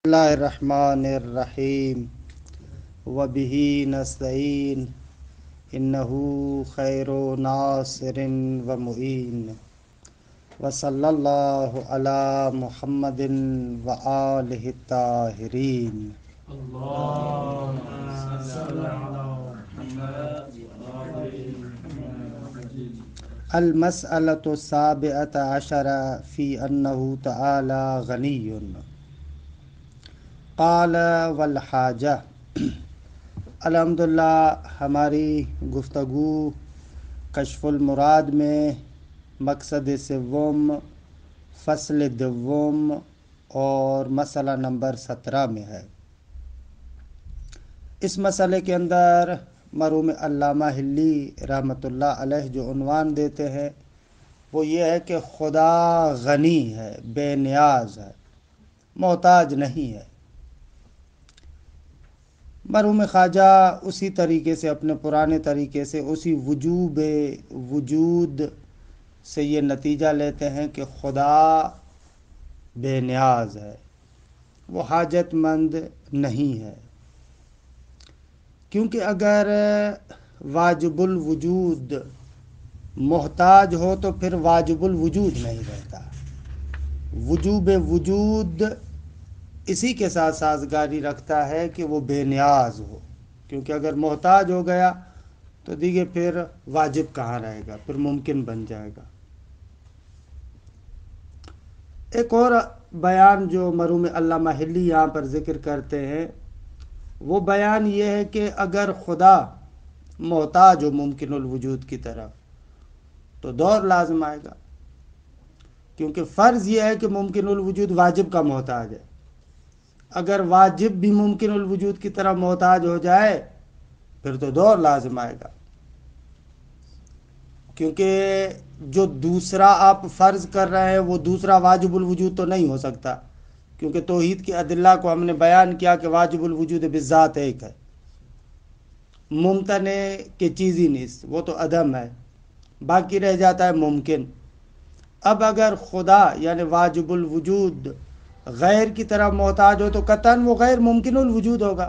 اللہ الرحمن الرحیم وبہ نستعین انہ خیر ناصر و معین وصلی اللہ علی محمد و آلہ الطاہرین۔ المسألۃ السابعۃ عشرہ فی انہ تعالی غنی۔ قال والحاجہ۔ الحمدللہ ہماری گفتگو کشف المراد میں مقصد سوم فصل دوم اور مسئلہ نمبر 17 میں ہے۔ اس مسئلے کے اندر مرحوم علامہ حلی رحمۃ اللہ علیہ جو عنوان دیتے ہیں وہ یہ ہے کہ خدا غنی ہے، بے نیاز ہے، محتاج نہیں ہے۔ مرحوم خواجہ اسی طریقے سے، اپنے پرانے طریقے سے، اسی وجوب وجود سے یہ نتیجہ لیتے ہیں کہ خدا بے نیاز ہے، وہ حاجت مند نہیں ہے، کیونکہ اگر واجب الوجود محتاج ہو تو پھر واجب الوجود نہیں رہتا۔ وجوب وجود اسی کے ساتھ سازگاری رکھتا ہے کہ وہ بے نیاز ہو، کیونکہ اگر محتاج ہو گیا تو دیگه پھر واجب کہاں رہے گا، پھر ممکن بن جائے گا۔ ایک اور بیان جو مرحوم علامہ حلی یہاں پر ذکر کرتے ہیں وہ بیان یہ ہے کہ اگر خدا محتاج ہو ممکن الوجود کی طرف تو دور لازم آئے گا، کیونکہ فرض یہ ہے کہ ممکن الوجود واجب کا محتاج ہے۔ اگر واجب بھی ممکن الوجود کی طرح محتاج ہو جائے پھر تو دور لازم آئے گا، کیونکہ جو دوسرا آپ فرض کر رہے ہیں وہ دوسرا واجب الوجود تو نہیں ہو سکتا، کیونکہ توحید کی ادلہ کو ہم نے بیان کیا کہ واجب الوجود بالذات ایک ہے، ممتنع کی چیز ہی نہیں، وہ تو عدم ہے، باقی رہ جاتا ہے ممکن۔ اب اگر خدا یعنی واجب الوجود غیر کی طرف محتاج ہو تو قطعاً وہ غیر ممکن الوجود ہوگا۔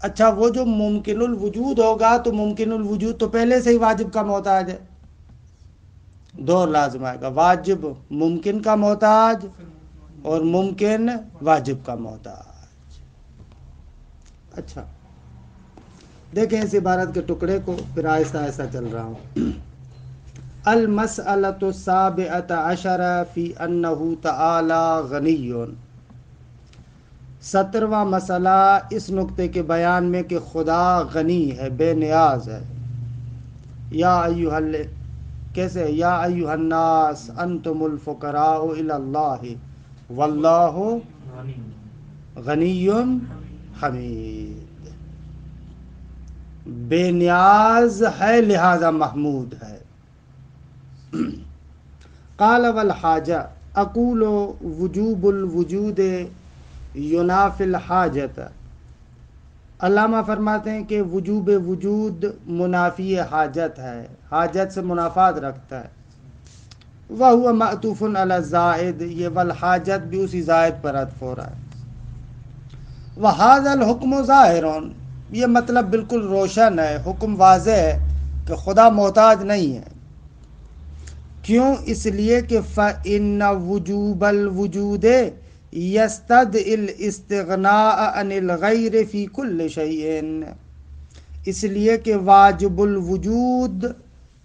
اچھا، وہ جو ممکن الوجود ہوگا تو ممکن الوجود تو پہلے سے ہی واجب کا محتاج ہے، دور لازم آئے گا، واجب ممکن کا محتاج اور ممکن واجب کا محتاج۔ اچھا دیکھیں اس عبارت کے ٹکڑے کو، پھر آہستہ آہستہ چل رہا ہوں۔ المسألۃ السابعۃ عشرہ فی انہ تعالی غنی۔ 17واں مسئلہ اس نقطے کے بیان میں کہ خدا غنی ہے، بے نیاز ہے۔ کیسے؟ یا ایھا الناس انتم الفقراء الی اللہ واللہ غنی حمید۔ بے نیاز ہے لہذا محمود ہے۔ قال والحاجہ اقول وجوب الوجود ینافی الحاجت۔ علامہ فرماتے ہیں کہ وجوب وجود منافی حاجت ہے، حاجت سے منافات رکھتا ہے۔ وہو معطوف علی الزائد، یہ والحاجت بھی اسی زائد پر عطف ہو رہا ہے۔ وہذا الحکم ظاہر، یہ مطلب بالکل روشن ہے، حکم واضح ہے کہ خدا محتاج نہیں ہے۔ کیوں؟ اس لیے کہ فإن وجوب الوجود یستدعی الاستغناء عن الغیر فی کل شیء، اس لیے کہ واجب الوجود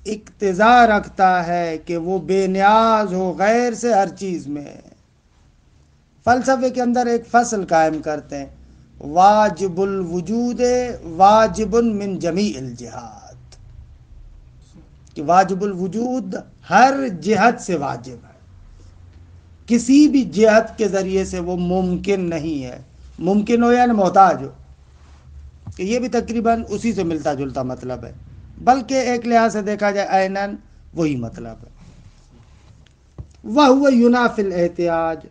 اقتضا رکھتا ہے کہ وہ بے نیاز ہو غیر سے ہر چیز میں۔ فلسفے کے اندر ایک فصل قائم کرتے ہیں، واجب الوجود واجب من جمیع الجہات، کہ واجب الوجود ہر جہت سے واجب ہے، کسی بھی جہت کے ذریعے سے وہ ممکن نہیں ہے، ممکن ہو یا نہ محتاج ہو، کہ یہ بھی تقریباً اسی سے ملتا جلتا مطلب ہے، بلکہ ایک لحاظ سے دیکھا جائے عیناً وہی مطلب ہے۔ وَهُوَ يُنَافِي الاحتیاج،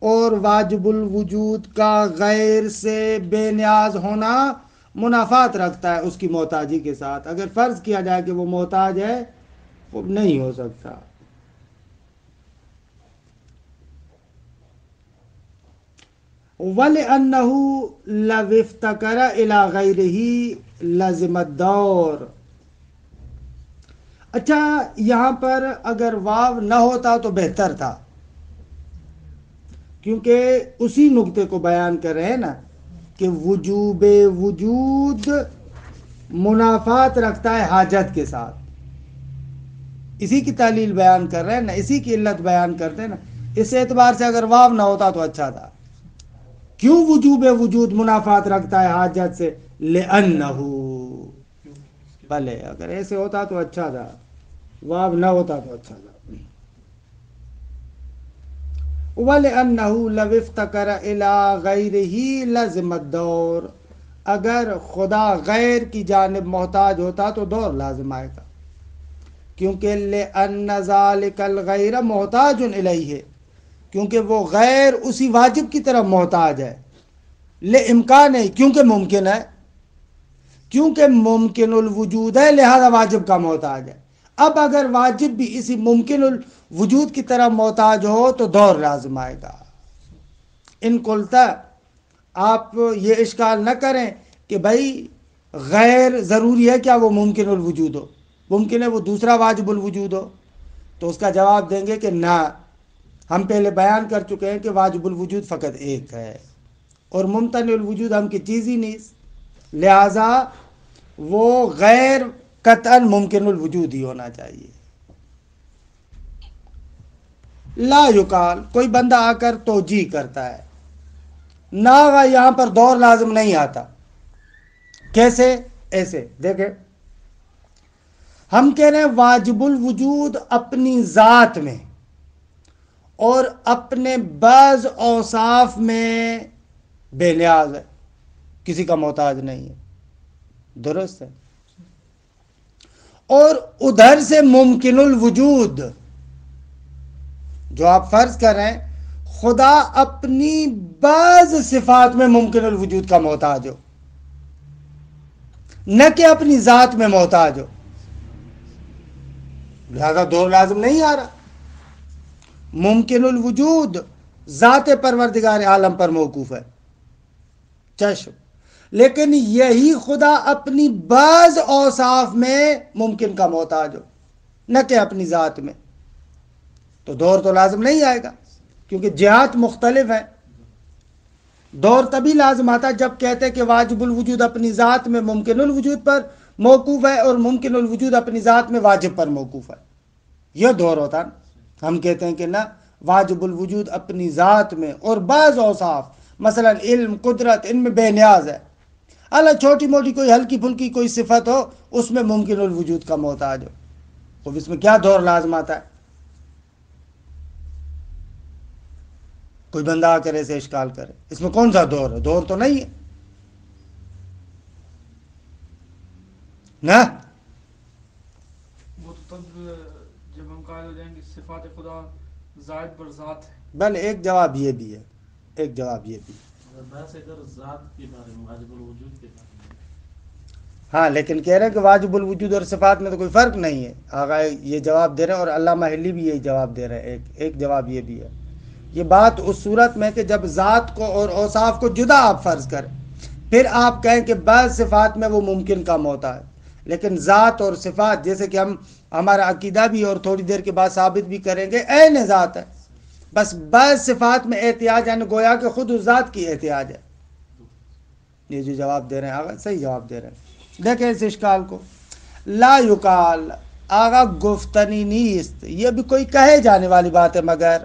اور واجب الوجود کا غیر سے بے نیاز ہونا منافات رکھتا ہے اس کی محتاجی کے ساتھ۔ اگر فرض کیا جائے کہ وہ محتاج ہے وہ نہیں ہو سکتا۔ وَلِأَنَّهُ لَوِ افْتَقَرَ إِلَى غَيْرِهِ لَزِمَ الدَّوْرُ۔ اچھا یہاں پر اگر واو نہ ہوتا تو بہتر تھا، کیونکہ اسی نقطے کو بیان کر رہے ہیں نا کہ وجوب وجود منافات رکھتا ہے حاجت کے ساتھ، اسی کی تعلیل بیان کر رہے ہیں نا، اسی کی علت بیان کرتے ہیں نا، اس اعتبار سے اگر واو نہ ہوتا تو اچھا تھا۔ کیوں وجوب وجود منافات رکھتا ہے حاجت سے؟ لِأَنَّهُ، بھلے اگر ایسے ہوتا تو اچھا تھا، واو نہ ہوتا تو اچھا تھا۔ وَلِأَنَّهُ لَوِ افْتَقَرَ إِلَى غَيْرِهِ لَزِمَ الدَّوْرُ، اگر خدا غیر کی جانب محتاج ہوتا تو دور لازم آئے گا، کیونکہ لِأَنَّ ذَلِكَ الْغَيْرَ مُحْتَاجٌ إِلَيْهِ، کیونکہ وہ غیر اسی واجب کی طرف محتاج ہے، لِإِمْكَانِ، کیونکہ ممکن ہے، کیونکہ ممکن الوجود ہے لہذا واجب کا محتاج ہے۔ اب اگر واجب بھی اسی ممکن الوجود کی طرف محتاج ہو تو دور لازم آئے گا۔ ان قلتا، آپ یہ اشکال نہ کریں کہ بھائی غیر ضروری ہے کیا وہ ممکن الوجود ہو، ممکن ہے وہ دوسرا واجب الوجود ہو، تو اس کا جواب دیں گے کہ نہ، ہم پہلے بیان کر چکے ہیں کہ واجب الوجود فقط ایک ہے اور ممتنع الوجود ہم کی چیز ہی نہیں، لہذا وہ غیر قطعاً ممکن الوجود ہی ہونا چاہیے۔ لا یقال، کوئی بندہ آ کر توجیہ کرتا ہے، نہ یہاں پر دور لازم نہیں آتا۔ کیسے؟ ایسے دیکھیں، ہم کہہ رہے ہیں واجب الوجود اپنی ذات میں اور اپنے بعض اوصاف میں بے نیاز ہے، کسی کا محتاج نہیں ہے، درست ہے، اور ادھر سے ممکن الوجود جو آپ فرض کر رہے ہیں خدا اپنی بعض صفات میں ممکن الوجود کا محتاج ہو، نہ کہ اپنی ذات میں محتاج ہو، لہذا دور لازم نہیں آ رہا۔ ممکن الوجود ذات پروردگار عالم پر موقوف ہے، چشم، لیکن یہی خدا اپنی بعض اوصاف میں ممکن کا محتاج ہو، نہ کہ اپنی ذات میں، تو دور تو لازم نہیں آئے گا، کیونکہ جہات مختلف ہیں۔ دور تبھی لازم آتا جب کہتے کہ واجب الوجود اپنی ذات میں ممکن الوجود پر موقوف ہے اور ممکن الوجود اپنی ذات میں واجب پر موقوف ہے، یہ دور ہوتا نا۔ ہم کہتے ہیں کہ نہ، واجب الوجود اپنی ذات میں اور بعض اوصاف مثلا علم، قدرت، ان میں بے نیاز ہے، اللہ چھوٹی موٹی کوئی ہلکی پھلکی کوئی صفت ہو اس میں ممکن الوجود کا محتاج ہو، تو اس میں کیا دور لازم آتا ہے؟ کوئی بندہ آ کر ایسے اشکال کرے، اس میں کون سا دور ہے؟ دور تو نہیں ہے نا۔ وہ تو تب جب ہم قائل ہو جائیں گے صفات خدا زائد بر ذات ہے۔ بل ایک جواب یہ بھی ہے، ایک جواب یہ بھی ہے، بحث اگر ذات کے بارے میں، واجب الوجود کے بارے میں، ہاں، لیکن کہہ رہے ہیں کہ واجب الوجود اور صفات میں تو کوئی فرق نہیں ہے، آقا یہ جواب دے رہے ہیں اور علامہ حلی بھی یہی جواب دے رہے ہیں۔ ایک جواب یہ بھی ہے، یہ بات اس صورت میں کہ جب ذات کو اور اوصاف کو جدا آپ فرض کریں، پھر آپ کہیں کہ بعض صفات میں وہ ممکن کا محتاج، لیکن ذات اور صفات جیسے کہ ہمارا عقیدہ بھی اور تھوڑی دیر کے بعد ثابت بھی کریں گے عین ذات ہے، بس بعض صفات میں احتیاج، یعنی گویا کہ خود اس ذات کی احتیاج ہے۔ یہ جو جواب دے رہے ہیں آقا صحیح جواب دے رہے ہیں۔ دیکھیں اس اشکال کو، لا یقال، آقا گفتنی نیست، یہ بھی کوئی کہے جانے والی بات ہے مگر،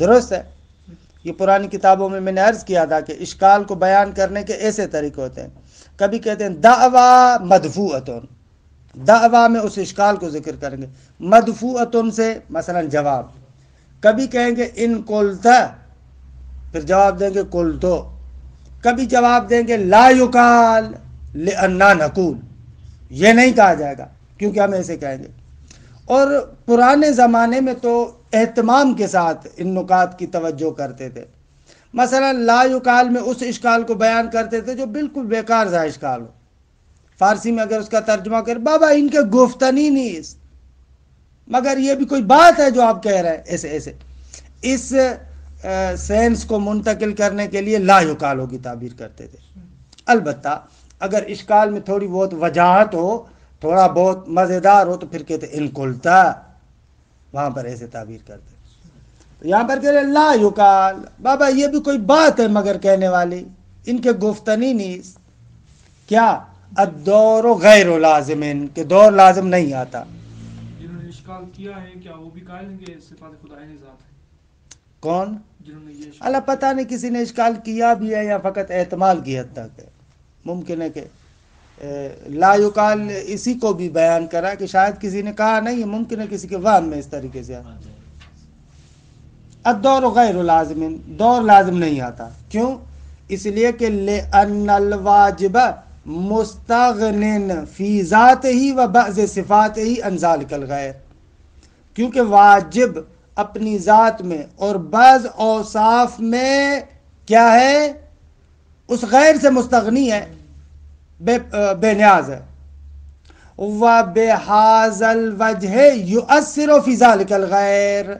درست ہے۔ یہ پرانی کتابوں میں نے عرض کیا تھا کہ اشکال کو بیان کرنے کے ایسے طریقے ہوتے ہیں، کبھی کہتے ہیں دعویٰ مدفوعتن، دعویٰ میں اس اشکال کو ذکر کریں گے، مدفوعتن سے مثلا جواب، کبھی کہیں گے ان قلتا، پھر جواب دیں گے قلتو، کبھی جواب دیں گے لا یقال لأننا نقول، یہ نہیں کہا جائے گا کیونکہ ہم ایسے کہیں گے۔ اور پرانے زمانے میں تو اہتمام کے ساتھ ان نکات کی توجہ کرتے تھے، مثلا لا یقال میں اس اشکال کو بیان کرتے تھے جو بالکل بیکار سا اشکال ہو، فارسی میں اگر اس کا ترجمہ کرے بابا ان کے گفتنی نہیں، مگر یہ بھی کوئی بات ہے جو آپ کہہ رہے ہیں، ایسے ایسے اس سینس کو منتقل کرنے کے لیے لا یقالوں کی تعبیر کرتے تھے. البتہ اگر اشکال میں تھوڑی بہت وجاہت ہو، تھوڑا بہت مزیدار ہو، تو پھر کہتے ان کلتا، وہاں پر ایسے تعبیر کرتے. یہاں پر کہتے لا یقال، بابا یہ بھی کوئی بات ہے مگر کہنے والی، ان کے گفتنی نیز کیا الدور غیر لازم، کہ دور لازم نہیں آتا. جنہوں نے اشکال کیا ہے کیا وہ بھی قائل ہیں کہ صفات خدا عین ذات ہے؟ کون؟ جنہوں نے یہ اشکال اللہ پتہ نہیں کسی نے اشکال کیا بھی ہے یا فقط احتمال کی حد تک ہے. ممکن ہے کہ لا یقال اسی کو بھی بیان کرا کہ شاید کسی نے کہا نہیں ہے، ممکن ہے کسی کے وہم میں اس طریقے سے. الدور غیر لازم، دور لازم نہیں آتا. کیوں؟ اس لیے کہ لأن الواجب مستغنن فی ذاتہ و بعض صفاتہ عن ذلک الغیر، کیونکہ واجب اپنی ذات میں اور بعض اوصاف میں کیا ہے؟ اس غیر سے مستغنی ہے، بے نیاز ہے. وبہذا الوجہ یؤثر فی ذلک الغیر،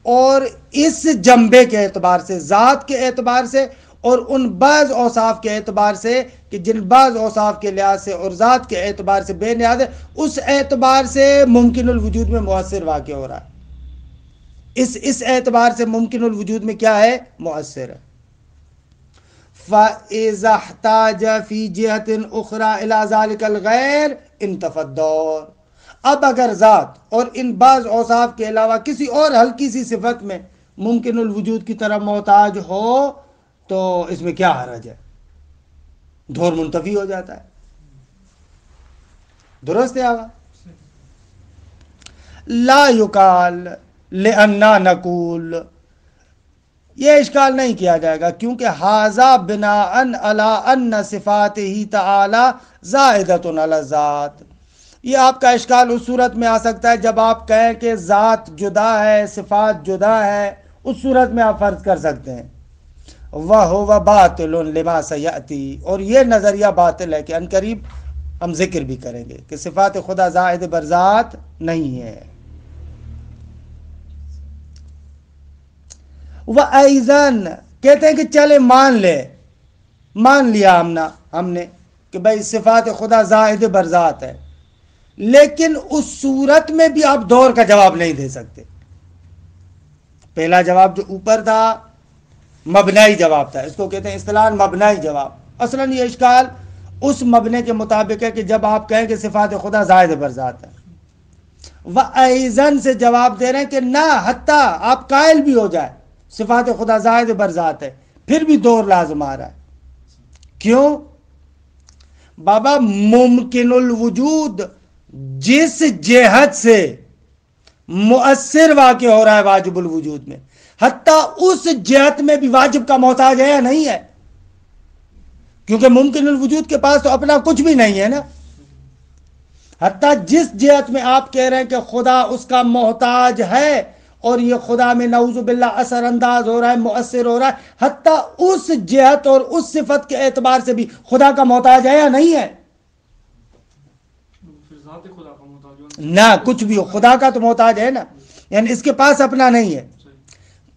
اور اس جنبے کے اعتبار سے، ذات کے اعتبار سے اور ان بعض اوصاف کے اعتبار سے کہ جن بعض اوصاف کے لحاظ سے اور ذات کے اعتبار سے بے نیاز ہے، اس اعتبار سے ممکن الوجود میں مؤثر واقع ہو رہا ہے. اس اعتبار سے ممکن الوجود میں کیا ہے؟ مؤثر ہے. فَإِذَا احْتَاجَ فِي جِهَةٍ أُخْرَى إِلَى ذَلِكَ الْغَيْرِ انتفى الدور. اب اگر ذات اور ان بعض اوصاف کے علاوہ کسی اور ہلکی سی صفت میں ممکن الوجود کی طرح محتاج ہو تو اس میں کیا حرج ہے؟ دور منتفی ہو جاتا ہے. درست ہے آگا؟ لا یقال لأننا نقول، یہ اشکال نہیں کیا جائے گا کیونکہ ھذا بناء علی ان صفاتہ تعالی زائدۃ علی الذات. یہ آپ کا اشکال اس صورت میں آ سکتا ہے جب آپ کہیں کہ ذات جدا ہے، صفات جدا ہے، اس صورت میں آپ فرض کر سکتے ہیں. وَهُوَ بَاطِلٌ لِمَا سَيَأْتِي، اور یہ نظریہ باطل ہے کہ ان قریب ہم ذکر بھی کریں گے کہ صفات خدا زائد بر ذات نہیں ہے. وَأَيْضًا، کہتے ہیں کہ چلے مان لیا ہم نے کہ بھائی صفات خدا زائد بر ذات ہے، لیکن اس صورت میں بھی آپ دور کا جواب نہیں دے سکتے. پہلا جواب جو اوپر تھا مبنائی جواب تھا، اس کو کہتے ہیں اصطلاحاً مبنائی جواب. اصلاً یہ اشکال اس مبنے کے مطابق ہے کہ جب آپ کہیں کہ صفات خدا زائد بر ذات ہے. وَأَيْضًا سے جواب دے رہے ہیں کہ نہ، حتیٰ آپ قائل بھی ہو جائے صفات خدا زائد بر ذات ہے، پھر بھی دور لازم آ رہا ہے. کیوں؟ بابا ممکن الوجود جس جہت سے مؤثر واقع ہو رہا ہے واجب الوجود میں، حتیٰ اس جہت میں بھی واجب کا محتاج ہے یا نہیں ہے؟ کیونکہ ممکن الوجود کے پاس تو اپنا کچھ بھی نہیں ہے نا. حتیٰ جس جہت میں آپ کہہ رہے ہیں کہ خدا اس کا محتاج ہے اور یہ خدا میں نعوذ باللہ اثر انداز ہو رہا ہے، مؤثر ہو رہا ہے، حتیٰ اس جہت اور اس صفت کے اعتبار سے بھی خدا کا محتاج ہے یا نہیں ہے؟ پھر ذات خدا کا محتاج ہو نہ، کچھ بھی ہو، خدا کا تو محتاج ہے نا، یعنی اس کے پاس اپنا نہیں ہے.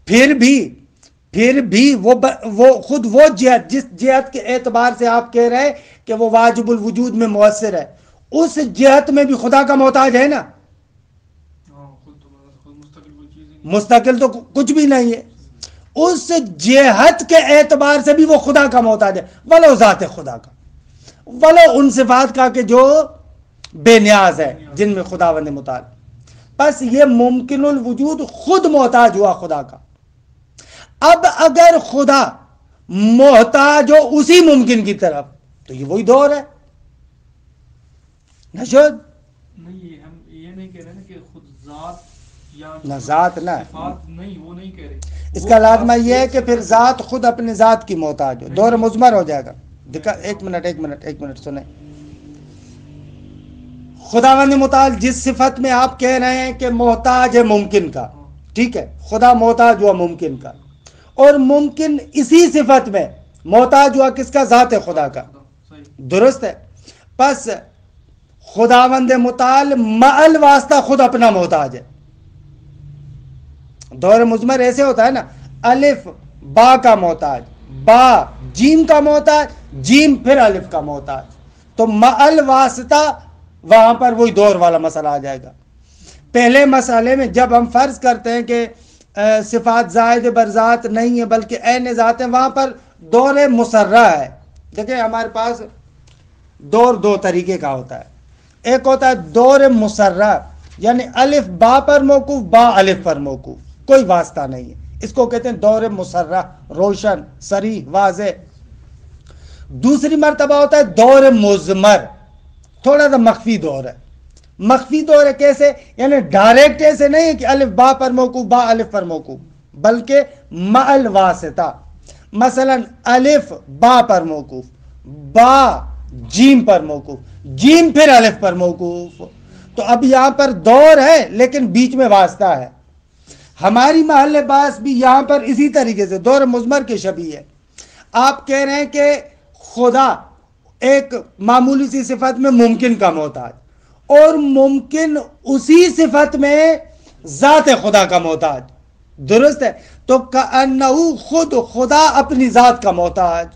پھر بھی وہ خود وہ جہت، جس جہت کے اعتبار سے آپ کہہ رہے ہیں کہ وہ واجب الوجود میں مؤثر ہے، اس جہت میں بھی خدا کا محتاج ہے نا. مستقل تو کچھ بھی نہیں ہے. اس جہت کے اعتبار سے بھی وہ خدا کا محتاج ہے، ولو ذات خدا کا، ولو ان صفات کا کہ جو بے نیاز ہے، جن میں خداوند متعال. بس یہ ممکن الوجود خود محتاج ہوا خدا کا. اب اگر خدا محتاج ہو اسی ممکن کی طرف تو یہ وہی دور ہے. نشد نہیں، ہم یہ نہیں کہہ رہے نا کہ خود ذات یا نہ ذات نہ صفات نہیں، وہ نہیں کہہ رہے. اس کا لازمہ یہ ہے کہ پھر ذات خود اپنے ذات کی محتاج ہو، دور مضمر ہو جائے گا. ایک منٹ سنیں. خداوند متعال جس صفت میں آپ کہہ رہے ہیں کہ محتاج ہے ممکن کا، ٹھیک ہے، خدا محتاج ہوا ممکن کا، اور ممکن اسی صفت میں محتاج ہوا کس کا؟ ذات خدا کا. درست ہے. پس خداوند متعال مع واسطہ خود اپنا محتاج ہے. دور مضمر ایسے ہوتا ہے نا، الف با کا محتاج، با جیم کا محتاج، جیم پھر الف کا محتاج، تو مع واسطہ وہاں پر وہی دور والا مسئلہ آ جائے گا۔ پہلے مسئلے میں جب ہم فرض کرتے ہیں کہ صفات زائد بر ذات نہیں ہے بلکہ عین ذات ہے، وہاں پر دور مسرہ ہے۔ دیکھیں ہمارے پاس دور دو طریقے کا ہوتا ہے، ایک ہوتا ہے دور مسرہ، یعنی الف با پر موقوف، با الف پر موقوف، کوئی واسطہ نہیں ہے، اس کو کہتے ہیں دور مسرہ، روشن صریح واضح۔ دوسری مرتبہ ہوتا ہے دور مضمر، تھوڑا سا مخفی دور ہے۔ مخفی دور ہے کیسے؟ یعنی ڈائریکٹ ایسے نہیں ہے کہ الف با پر موقوف با الف پر موقوف، بلکہ مع الواسطہ، مثلا الف با پر موقوف، با جیم پر موقوف، جیم پھر الف پر موقوف، تو اب یہاں پر دور ہے لیکن بیچ میں واسطہ ہے۔ ہماری محل باس بھی یہاں پر اسی طریقے سے دور مضمر کے شبیہ ہے۔ آپ کہہ رہے ہیں کہ خدا ایک معمولی سی صفت میں ممکن کا محتاج، اور ممکن اسی صفت میں ذات خدا کا محتاج، درست ہے؟ تو کأنہو خود خدا اپنی ذات کا محتاج،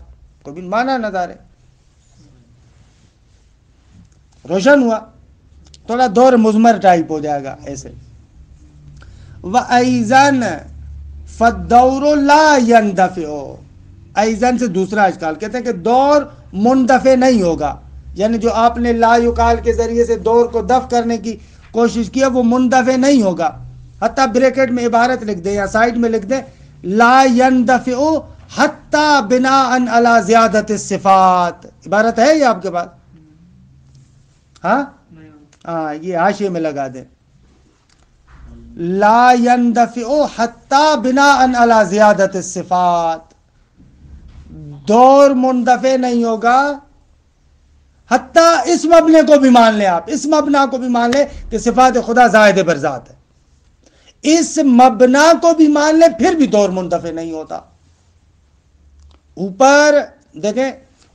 کوئی بھی معنی نظر ہے، روشن ہوا؟ تھوڑا دور مضمر ٹائپ ہو جائے گا ایسے۔ وَأَيْزَنْ فَالدَّوْرُ لَا يَنْدَفِعُ، ایزن سے دوسرا اشکال، کہتے ہیں کہ دور مندفع نہیں ہوگا، یعنی جو آپ نے لا یقال کے ذریعے سے دور کو دفع کرنے کی کوشش کی ہے وہ مندفع نہیں ہوگا، حتیٰ بریکٹ میں عبارت لکھ دیں یا سائڈ میں لکھ دیں لا يندفع حتیٰ بناء علی زیادت الصفات، عبارت ہے یہ آپ کے پاس؟ ہاں ہاں، یہ حاشیے میں لگا دیں، لا يندفع حتیٰ بناء علی زیادت الصفات، دور مندفع نہیں ہوگا حتیٰ اس مبنے کو بھی مان لیں، آپ اس مبنا کو بھی مان لیں کہ صفات خدا زائد بر ذات ہے، اس مبنا کو بھی مان لیں پھر بھی دور منتفع نہیں ہوتا۔ اوپر دیکھیں،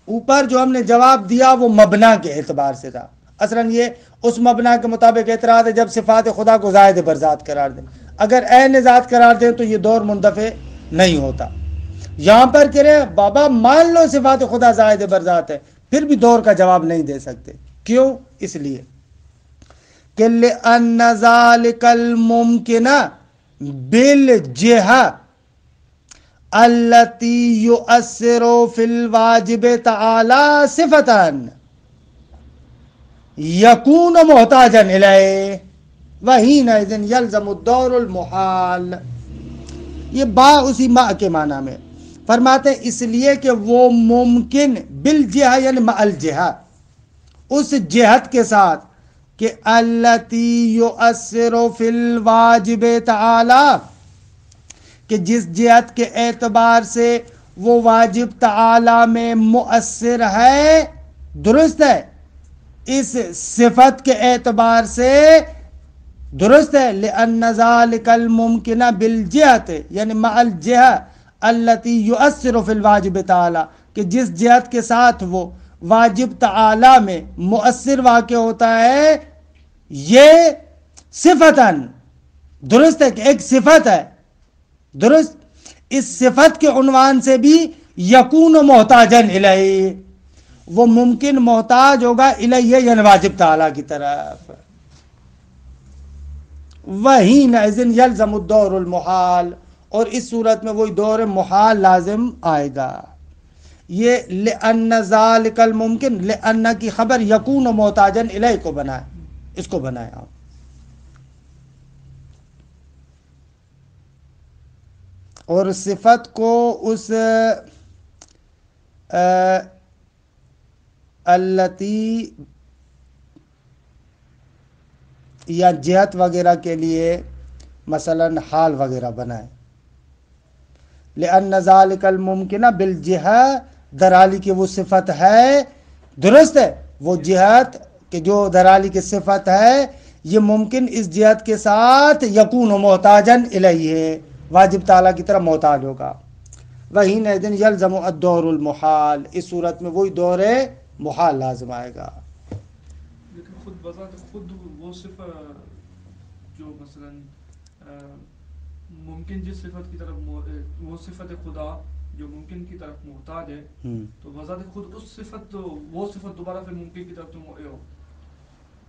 اوپر جو ہم نے جواب دیا وہ مبنا کے اعتبار سے تھا، اصلاً یہ اس مبنا کے مطابق اعتراض ہے جب صفات خدا کو زائد بر ذات قرار دیں، اگر عین ذات قرار دیں تو یہ دور منتفع نہیں ہوتا۔ یہاں پر کہہ رہے ہیں بابا مان لو صفات خدا زائد بر ذات ہے، پھر بھی دور کا جواب نہیں دے سکتے، کیوں؟ اس لیے کہ لأن ذلك الممکن بالجہہ التي يؤثر في الواجب تعالی صفتا يكون محتاجا الیہ وحینئذ یلزم الدور المحال۔ یہ با اسی ما کے معنی میں فرماتے ہیں اس لیے کہ وہ ممکن بالجہہ یعنی مع الجہہ، اس جہت کے ساتھ کہ التی یؤثر فی الواجب تعالی، کہ جس جہت کے اعتبار سے وہ واجب تعالی میں مؤثر ہے، درست ہے؟ اس صفت کے اعتبار سے درست ہے، لأن ذلك الممکن بالجہت یعنی مع الجہہ التی یؤثر فی الواجب تعالی، کہ جس جہت کے ساتھ وہ واجب تعالی میں مؤثر واقع ہوتا ہے، یہ صفتاً، درست ہے کہ ایک صفت ہے، درست، اس صفت کے عنوان سے بھی یکون محتاجاً الیہ، وہ ممکن محتاج ہوگا الیہ یعنی واجب تعالی کی طرف، وحینئذ یلزم الدور المحال، اور اس صورت میں وہی دور محال لازم آئے گا۔ یہ لأن ذالک الممکن، لأن کی خبر یکون محتاجاً الیہ کو بنائے، اس کو بنائے آپ۔ اور صفت کو اس التی یا جہت وغیرہ کے لیے مثلا حال وغیرہ بنائے، لأن ذالک الممکن بالجہہ، درالی کی وہ صفت ہے، درست ہے، وہ جہت کہ جو درالی کی صفت ہے یہ ممکن اس جہت کے ساتھ یکون محتاجاً الیہ ہے، واجب تعالیٰ کی طرح محتاج ہوگا، وحینئذ یلزم الدور المحال، اس صورت میں وہی دور محال لازم آئے گا۔ لیکن خود بذات خود وہ صفت جو مثلا ممکن جس صفت کی طرف وہ صفت خدا جو ممکن کی طرف محتاج ہے تو بذات خود اس صفت وہ صفت دوبارہ پھر ممکن کی طرف تو ہو،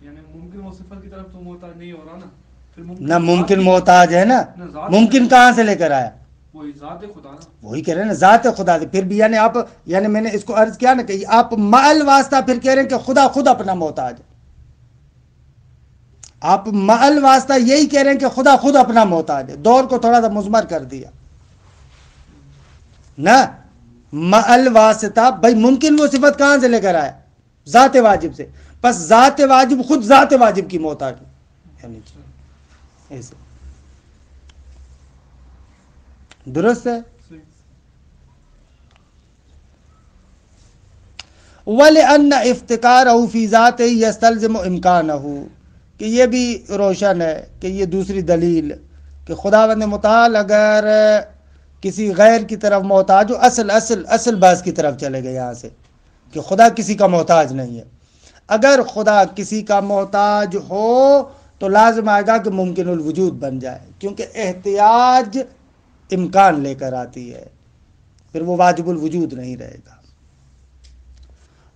یعنی ممکن وہ صفت کی طرف تو محتاج نہیں ہو رہا نا، پھر نہ ممکن محتاج ہے نا، ممکن کہاں سے لے کر آیا؟ وہی ذات خدا نا، وہی کہہ رہے ہیں نا ذات خدا سے. پھر بھی یعنی آپ یعنی میں نے اس کو عرض کیا نا کہ آپ مال واسطہ پھر کہہ رہے ہیں کہ خدا خود اپنا محتاج ہے. آپ مال واسطہ یہی کہہ رہے ہیں کہ خدا خود اپنا محتاج ہے. دور کو تھوڑا سا مضمر کر دیا نا. مال واسطہ بھائی ممکن وہ صفت کہاں سے لے کر آیا؟ ذات واجب سے. بس ذات واجب خود ذات واجب کی محتاج یعنی ایسے درست ہے. وَلِأَنَّ اِفْتِقَارَهُ فِي ذَاتِهِ يَسْتَلْزِمُ إِمْكَانَهُ کہ یہ بھی روشن ہے کہ یہ دوسری دلیل کہ خداوند متعال اگر کسی غیر کی طرف محتاج ہو، اصل بحث کی طرف چلے گئے یہاں سے کہ خدا کسی کا محتاج نہیں ہے. اگر خدا کسی کا محتاج ہو تو لازم آئے گا کہ ممکن الوجود بن جائے، کیونکہ احتیاج امکان لے کر آتی ہے، پھر وہ واجب الوجود نہیں رہے گا.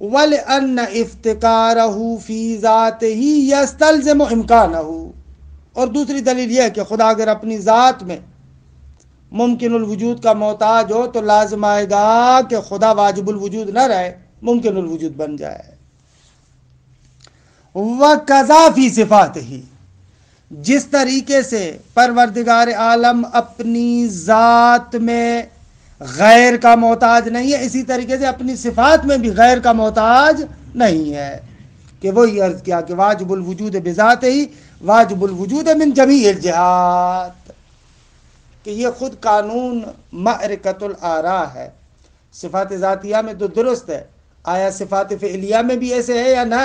وَلِأَنَّ اِفْتِقَارَهُ فِي ذَاتِهِ يَسْتَلْزِمُ إِمْكَانَهُ اور دوسری دلیل یہ ہے کہ خدا اگر اپنی ذات میں ممکن الوجود کا محتاج ہو تو لازم آئے گا کہ خدا واجب الوجود نہ رہے، ممکن الوجود بن جائے. وَكَذَا فِي صِفَاتِهِ جس طریقے سے پروردگار عالم اپنی ذات میں غیر کا محتاج نہیں ہے، اسی طریقے سے اپنی صفات میں بھی غیر کا محتاج نہیں ہے. کہ وہی عرض کیا کہ واجب الوجود بذات ہی واجب الوجود من جمیع الجہات، کہ یہ خود قانون معرکۃ الآراء ہے. صفات ذاتیہ میں تو درست ہے، آیا صفات فعلیہ میں بھی ایسے ہے یا نہ؟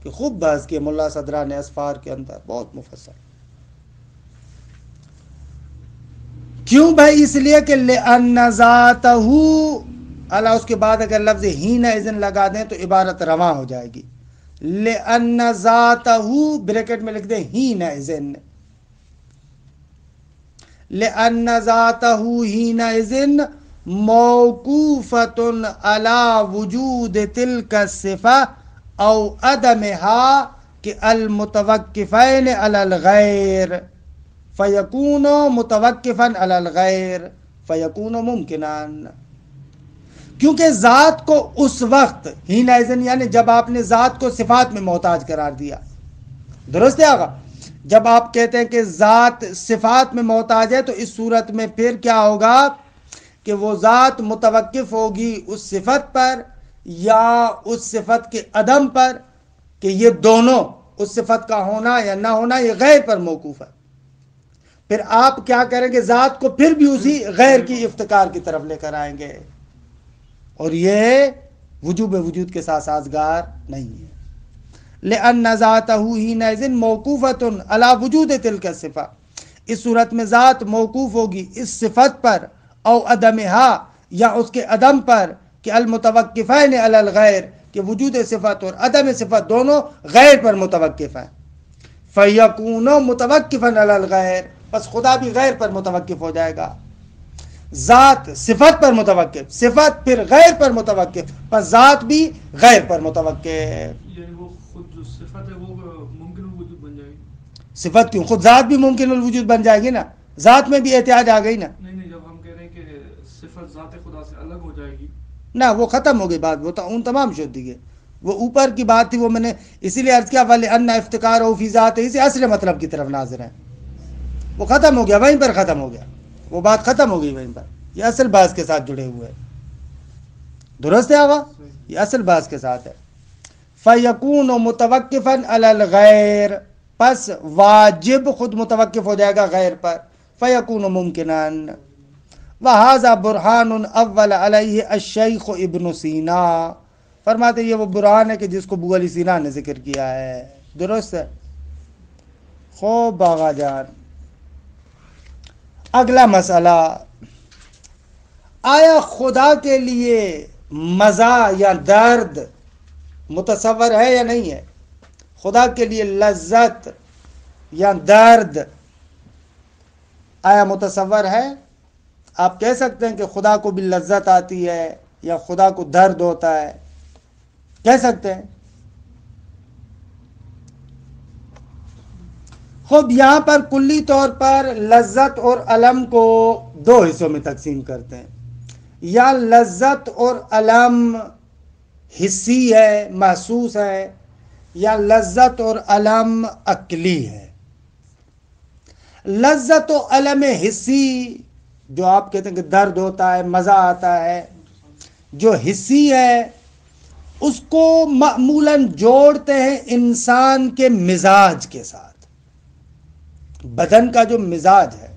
کہ خوب بحث کیا ملا صدرہ نے اسفار کے اندر بہت مفصل. کیوں بھائی؟ اس لیے کہ لِأَنَّ ذَاتَهُ اللہ اس کے بعد اگر لفظ حِینَئِذٍ لگا دیں تو عبارت رواں ہو جائے گی. لِأَنَّ ذَاتَهُ بریکٹ میں لکھ دیں حِینَئِذٍ، لِأَنَّ ذَاتَهُ حِینَئِذٍ موقوفۃ علی وجود تلک الصفہ او عدمها کہ المتوقفین علی الغیر فیکون متوقفا علی الغیر فیکون ممکنان. کیونکہ ذات کو اس وقت حینئذ یعنی جب آپ نے ذات کو صفات میں محتاج قرار دیا، درست ہے آقا؟ جب آپ کہتے ہیں کہ ذات صفات میں محتاج ہے تو اس صورت میں پھر کیا ہوگا کہ وہ ذات متوقف ہوگی اس صفت پر یا اس صفت کے عدم پر، کہ یہ دونوں اس صفت کا ہونا یا نہ ہونا یہ غیر پر موقوف ہے. پھر آپ کیا کریں گے؟ ذات کو پھر بھی اسی غیر کی افتقار کی طرف لے کر آئیں گے، اور یہ وجوب وجود کے ساتھ سازگار نہیں ہے. لِأَنَّ ذَاتَهُ حِینَئِذٍ مَوْقُوفَةٌ عَلَى وُجُودِ تِلْکَ الصِّفَةِ اس صورت میں ذات موقوف ہوگی اس صفت پر او عدمها یا اس کے عدم پر کہ المتوقفین علی الغیر کہ وجود صفت اور عدم صفت دونوں غیر پر متوقف ہیں. فَيَكُونُ مُتَوَقِّفًا عَلَى الْغَيْرِ بس خدا بھی غیر پر متوقف ہو جائے گا. ذات صفت پر متوقف، صفت پھر غیر پر متوقف، بس ذات بھی غیر پر متوقف. یعنی وہ خود جو صفت ہے وہ ممکن الوجود بن جائے گی. صفت کیوں؟ خود ذات بھی ممکن الوجود بن جائے گی نا، ذات میں بھی احتیاج آ گئی نا. نہیں جب ہم کہہ رہے ہیں کہ صفت ذات خدا سے الگ ہو جائے گی نہ وہ ختم ہو گئی بات، وہ ان تمام شد دیگے وہ اوپر کی بات تھی، وہ میں نے اسی لیے عرض کیا وَلِأَنَّ اِفْتِقَارَهُ فِي ذَاتِهِ سے اصل مطلب کی طرف ناظر ہیں. وہ ختم ہو گیا، وہیں پر ختم ہو گیا، وہ بات ختم ہو گئی وہیں پر. یہ اصل بحث کے ساتھ جڑے ہوئے، درست ہے آقا؟ یہ اصل بحث کے ساتھ ہے. فَيَكُونُ مُتَوَقِّفًا عَلَى الْغَيْرِ پس واجب خود متوقف ہو جائے گا غیر پر. فَيَكُونُ مُمْكِنًا وَهَذَا بُرْحَانٌ اول علیہ الشیخ ابن سینا فرماتے یہ وہ برہان ہے کہ جس کو ابو علی سینا نے ذکر کیا ہے. درست ہے. خوب آقا جان. اگلا مسئلہ، آیا خدا کے لیے مزہ یا درد متصور ہے یا نہیں ہے؟ خدا کے لیے لذت یا درد آیا متصور ہے؟ آپ کہہ سکتے ہیں کہ خدا کو بھی لذت آتی ہے یا خدا کو درد ہوتا ہے؟ کہہ سکتے ہیں؟ خود یہاں پر کلی طور پر لذت اور الم کو دو حصوں میں تقسیم کرتے ہیں. یا لذت اور الم حسی ہے، محسوس ہے، یا لذت اور الم عقلی ہے. لذت و الم حسی جو آپ کہتے ہیں کہ درد ہوتا ہے، مزہ آتا ہے، جو حسی ہے اس کو معمولاً جوڑتے ہیں انسان کے مزاج کے ساتھ، بدن کا جو مزاج ہے.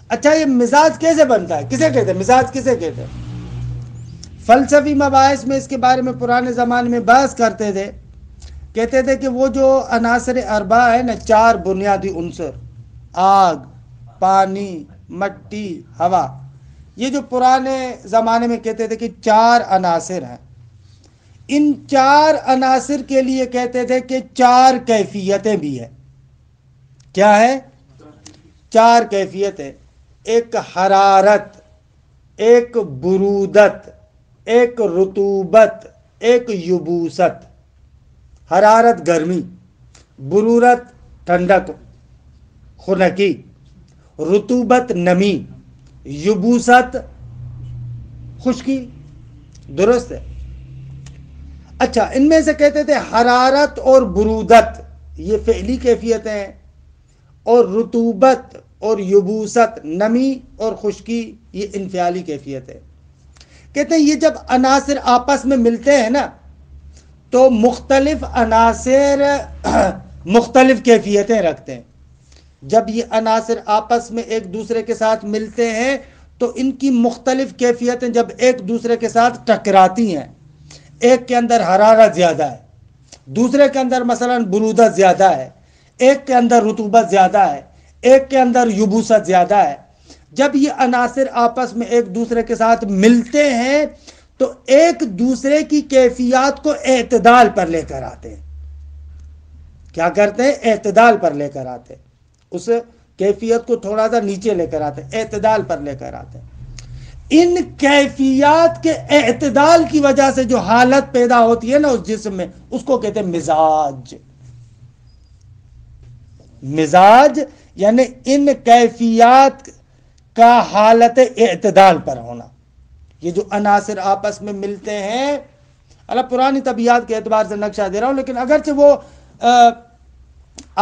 اچھا یہ مزاج کیسے بنتا ہے؟ کسے کہتے ہیں مزاج؟ کسے کہتے ہیں؟ فلسفی مباحث میں اس کے بارے میں پرانے زمانے میں بحث کرتے تھے. کہتے تھے کہ وہ جو عناصر اربعہ ہے نا، 4 بنیادی عنصر، آگ، پانی، مٹی، ہوا، یہ جو پرانے زمانے میں کہتے تھے کہ 4 عناصر ہیں، ان 4 عناصر کے لیے کہتے تھے کہ 4 کیفیتیں بھی ہیں. کیا ہے؟ 4 کیفیتیں. ایک حرارت، ایک برودت، ایک رطوبت، ایک یبوست. حرارت گرمی، برورت ٹھنڈک خنکی، رطوبت نمی، یبوست خشکی. درست ہے؟ اچھا ان میں سے کہتے تھے حرارت اور برودت یہ فعلی کیفیتیں ہیں، اور رطوبت اور یبوست نمی اور خشکی یہ انفعالی کیفیت ہے. کہتے ہیں یہ جب عناصر آپس میں ملتے ہیں نا تو مختلف عناصر مختلف کیفیتیں رکھتے ہیں. جب یہ عناصر آپس میں ایک دوسرے کے ساتھ ملتے ہیں تو ان کی مختلف کیفیتیں جب ایک دوسرے کے ساتھ ٹکراتی ہیں، ایک کے اندر حرارت زیادہ ہے، دوسرے کے اندر مثلا برودت زیادہ ہے، ایک کے اندر رطوبت زیادہ ہے، ایک کے اندر یبوست زیادہ ہے، جب یہ عناصر آپس میں ایک دوسرے کے ساتھ ملتے ہیں تو ایک دوسرے کی کیفیات کو اعتدال پر لے کر آتے ہیں. کیا کرتے ہیں؟ اعتدال پر لے کر آتے ہیں. اس کیفیت کو تھوڑا سا نیچے لے کر آتے ہیں، اعتدال پر لے کر آتے ہیں. ان کیفیات کے اعتدال کی وجہ سے جو حالت پیدا ہوتی ہے نا اس جسم میں، اس کو کہتے ہیں مزاج. مزاج یعنی ان کیفیات کا حالت اعتدال پر ہونا. یہ جو عناصر آپس میں ملتے ہیں، اللہ پرانی طبیعت کے اعتبار سے نقشہ دے رہا ہوں، لیکن اگرچہ وہ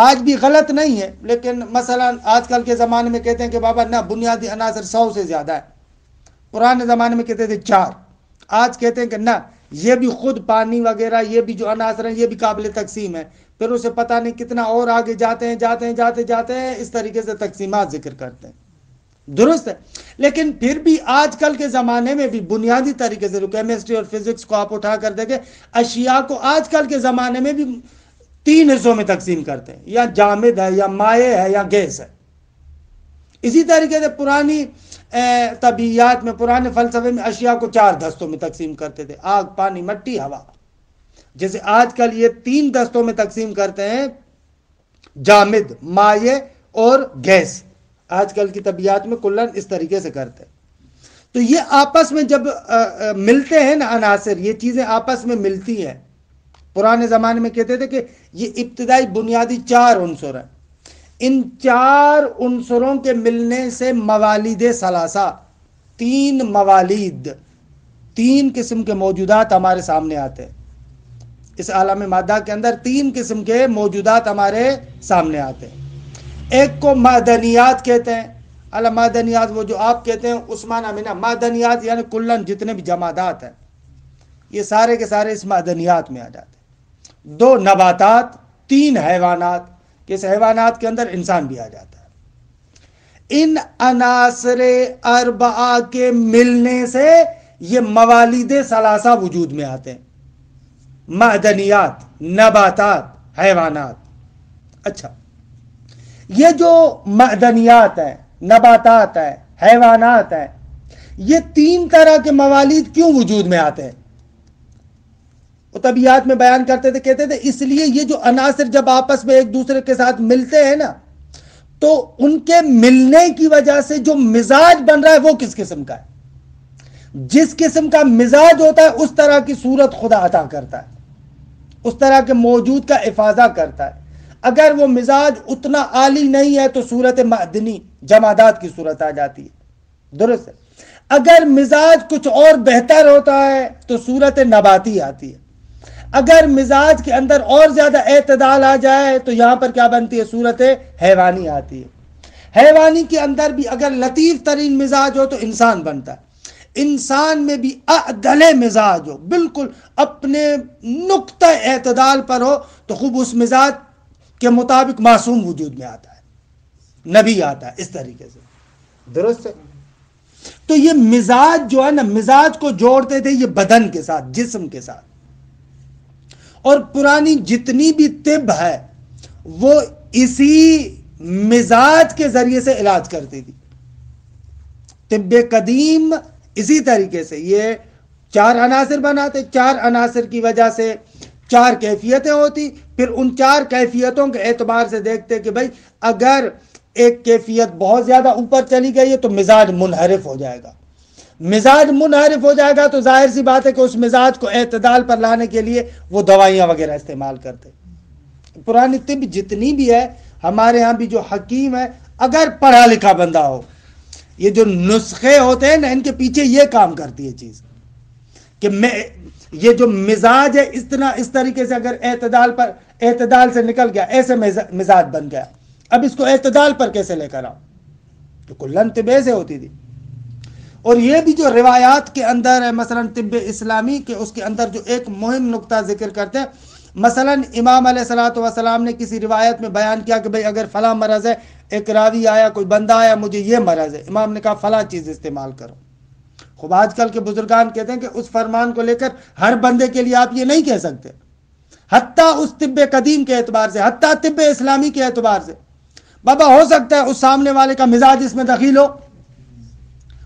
آج بھی غلط نہیں ہے، لیکن مثلا آج کل کے زمانے میں کہتے ہیں کہ بابا نہ بنیادی عناصر 100 سے زیادہ ہے. پرانے زمانے میں کہتے تھے 4، آج کہتے ہیں کہ نہ یہ بھی خود پانی وغیرہ یہ بھی جو عناصر ہیں یہ بھی قابل تقسیم ہے. پھر اسے پتہ نہیں کتنا اور آگے جاتے ہیں اس طریقے سے تقسیمات ذکر کرتے ہیں. درست ہے؟ لیکن پھر بھی آج کل کے زمانے میں بھی بنیادی طریقے سے کیمسٹری اور فزکس کو آپ اٹھا کر دیکھیں، اشیاء کو آج کل کے زمانے میں بھی 3 حصوں میں تقسیم کرتے ہیں، یا جامد ہے، یا مائع ہے، یا گیس ہے. اسی طریقے سے پرانی طبیعیات میں، پرانے فلسفے میں اشیاء کو 4 دستوں میں تقسیم کرتے تھے: آگ، پانی، مٹی، ہوا. جیسے آج کل یہ 3 دستوں میں تقسیم کرتے ہیں: جامد، مائع اور گیس. آج کل کی طبیعت میں کلن اس طریقے سے کرتے ہیں. تو یہ آپس میں جب ملتے ہیں نا عناصر، یہ چیزیں آپس میں ملتی ہیں. پرانے زمانے میں کہتے تھے کہ یہ ابتدائی بنیادی 4 عنصر ہیں. ان 4 عنصروں کے ملنے سے موالید ثلاثہ، 3 موالید، 3 قسم کے موجودات ہمارے سامنے آتے ہیں. اس عالم مادہ کے اندر 3 قسم کے موجودات ہمارے سامنے آتے ہیں. ایک کو معدنیات کہتے ہیں. معدنیات وہ جو آپ کہتے ہیں اس معنی میں نا، معدنیات یعنی کلن جتنے بھی جمادات ہیں یہ سارے کے سارے اس معدنیات میں آ جاتے ہیں. 2 نباتات، 3 حیوانات، کہ اس حیوانات کے اندر انسان بھی آ جاتا ہے. ان عناصر اربعہ کے ملنے سے یہ موالید ثلاثہ وجود میں آتے ہیں: معدنیات، نباتات، حیوانات. اچھا یہ جو معدنیات ہیں، نباتات ہیں، حیوانات ہیں، یہ 3 طرح کے موالید کیوں وجود میں آتے ہیں؟ وہ طبیعات میں بیان کرتے تھے، کہتے تھے اس لیے یہ جو عناصر جب آپس میں ایک دوسرے کے ساتھ ملتے ہیں نا تو ان کے ملنے کی وجہ سے جو مزاج بن رہا ہے وہ کس قسم کا ہے؟ جس قسم کا مزاج ہوتا ہے اس طرح کی صورت خدا عطا کرتا ہے، اس طرح کے موجود کا افاضہ کرتا ہے۔ اگر وہ مزاج اتنا عالی نہیں ہے تو صورت معدنی جمادات کی صورت آ جاتی ہے، درست ہے۔ اگر مزاج کچھ اور بہتر ہوتا ہے تو صورت نباتی آتی ہے۔ اگر مزاج کے اندر اور زیادہ اعتدال آ جائے تو یہاں پر کیا بنتی ہے؟ صورت حیوانی آتی ہے۔ حیوانی کے اندر بھی اگر لطیف ترین مزاج ہو تو انسان بنتا ہے۔ انسان میں بھی اعدل مزاج ہو، بالکل اپنے نقطہ اعتدال پر ہو، تو خوب اس مزاج کے مطابق معصوم وجود میں آتا ہے، نبی آتا ہے، اس طریقے سے، درست ہے۔ تو یہ مزاج جو ہے نا، مزاج کو جوڑتے تھے یہ بدن کے ساتھ، جسم کے ساتھ، اور پرانی جتنی بھی طب ہے وہ اسی مزاج کے ذریعے سے علاج کرتی تھی۔ طب قدیم اسی طریقے سے یہ 4 عناصر بناتے، 4 عناصر کی وجہ سے 4 کیفیتیں ہوتی، پھر ان 4 کیفیتوں کے اعتبار سے دیکھتے کہ بھائی اگر ایک کیفیت بہت زیادہ اوپر چلی گئی ہے تو مزاج منحرف ہو جائے گا، مزاج منحرف ہو جائے گا تو ظاہر سی بات ہے کہ اس مزاج کو اعتدال پر لانے کے لیے وہ دوائیاں وغیرہ استعمال کرتے۔ پرانی طب جتنی بھی ہے، ہمارے ہاں بھی جو حکیم ہے، اگر پڑھا لکھا بندہ ہو، یہ جو نسخے ہوتے ہیں نا ان کے پیچھے یہ کام کرتی ہے چیز کہ یہ جو مزاج ہے اس طریقے سے اگر اعتدال سے نکل گیا، ایسے مزاج بن گیا، اب اس کو اعتدال پر کیسے لے کر آؤ؟ تو کلن طب سے ہوتی تھی۔ اور یہ بھی جو روایات کے اندر ہے، مثلا طب اسلامی کے اس کے اندر جو ایک مہم نقطہ ذکر کرتے ہیں، مثلا امام علیہ الصلوۃ والسلام نے کسی روایت میں بیان کیا کہ بھئی اگر فلاں مرض ہے، ایک راوی آیا، کوئی بندہ آیا، مجھے یہ مرض ہے، امام نے کہا فلاں چیز استعمال کرو۔ خوب آج کل کے بزرگان کہتے ہیں کہ اس فرمان کو لے کر ہر بندے کے لیے آپ یہ نہیں کہہ سکتے، حتیٰ اس طب قدیم کے اعتبار سے، حتیٰ طب اسلامی کے اعتبار سے۔ بابا ہو سکتا ہے اس سامنے والے کا مزاج اس میں دخیل ہو،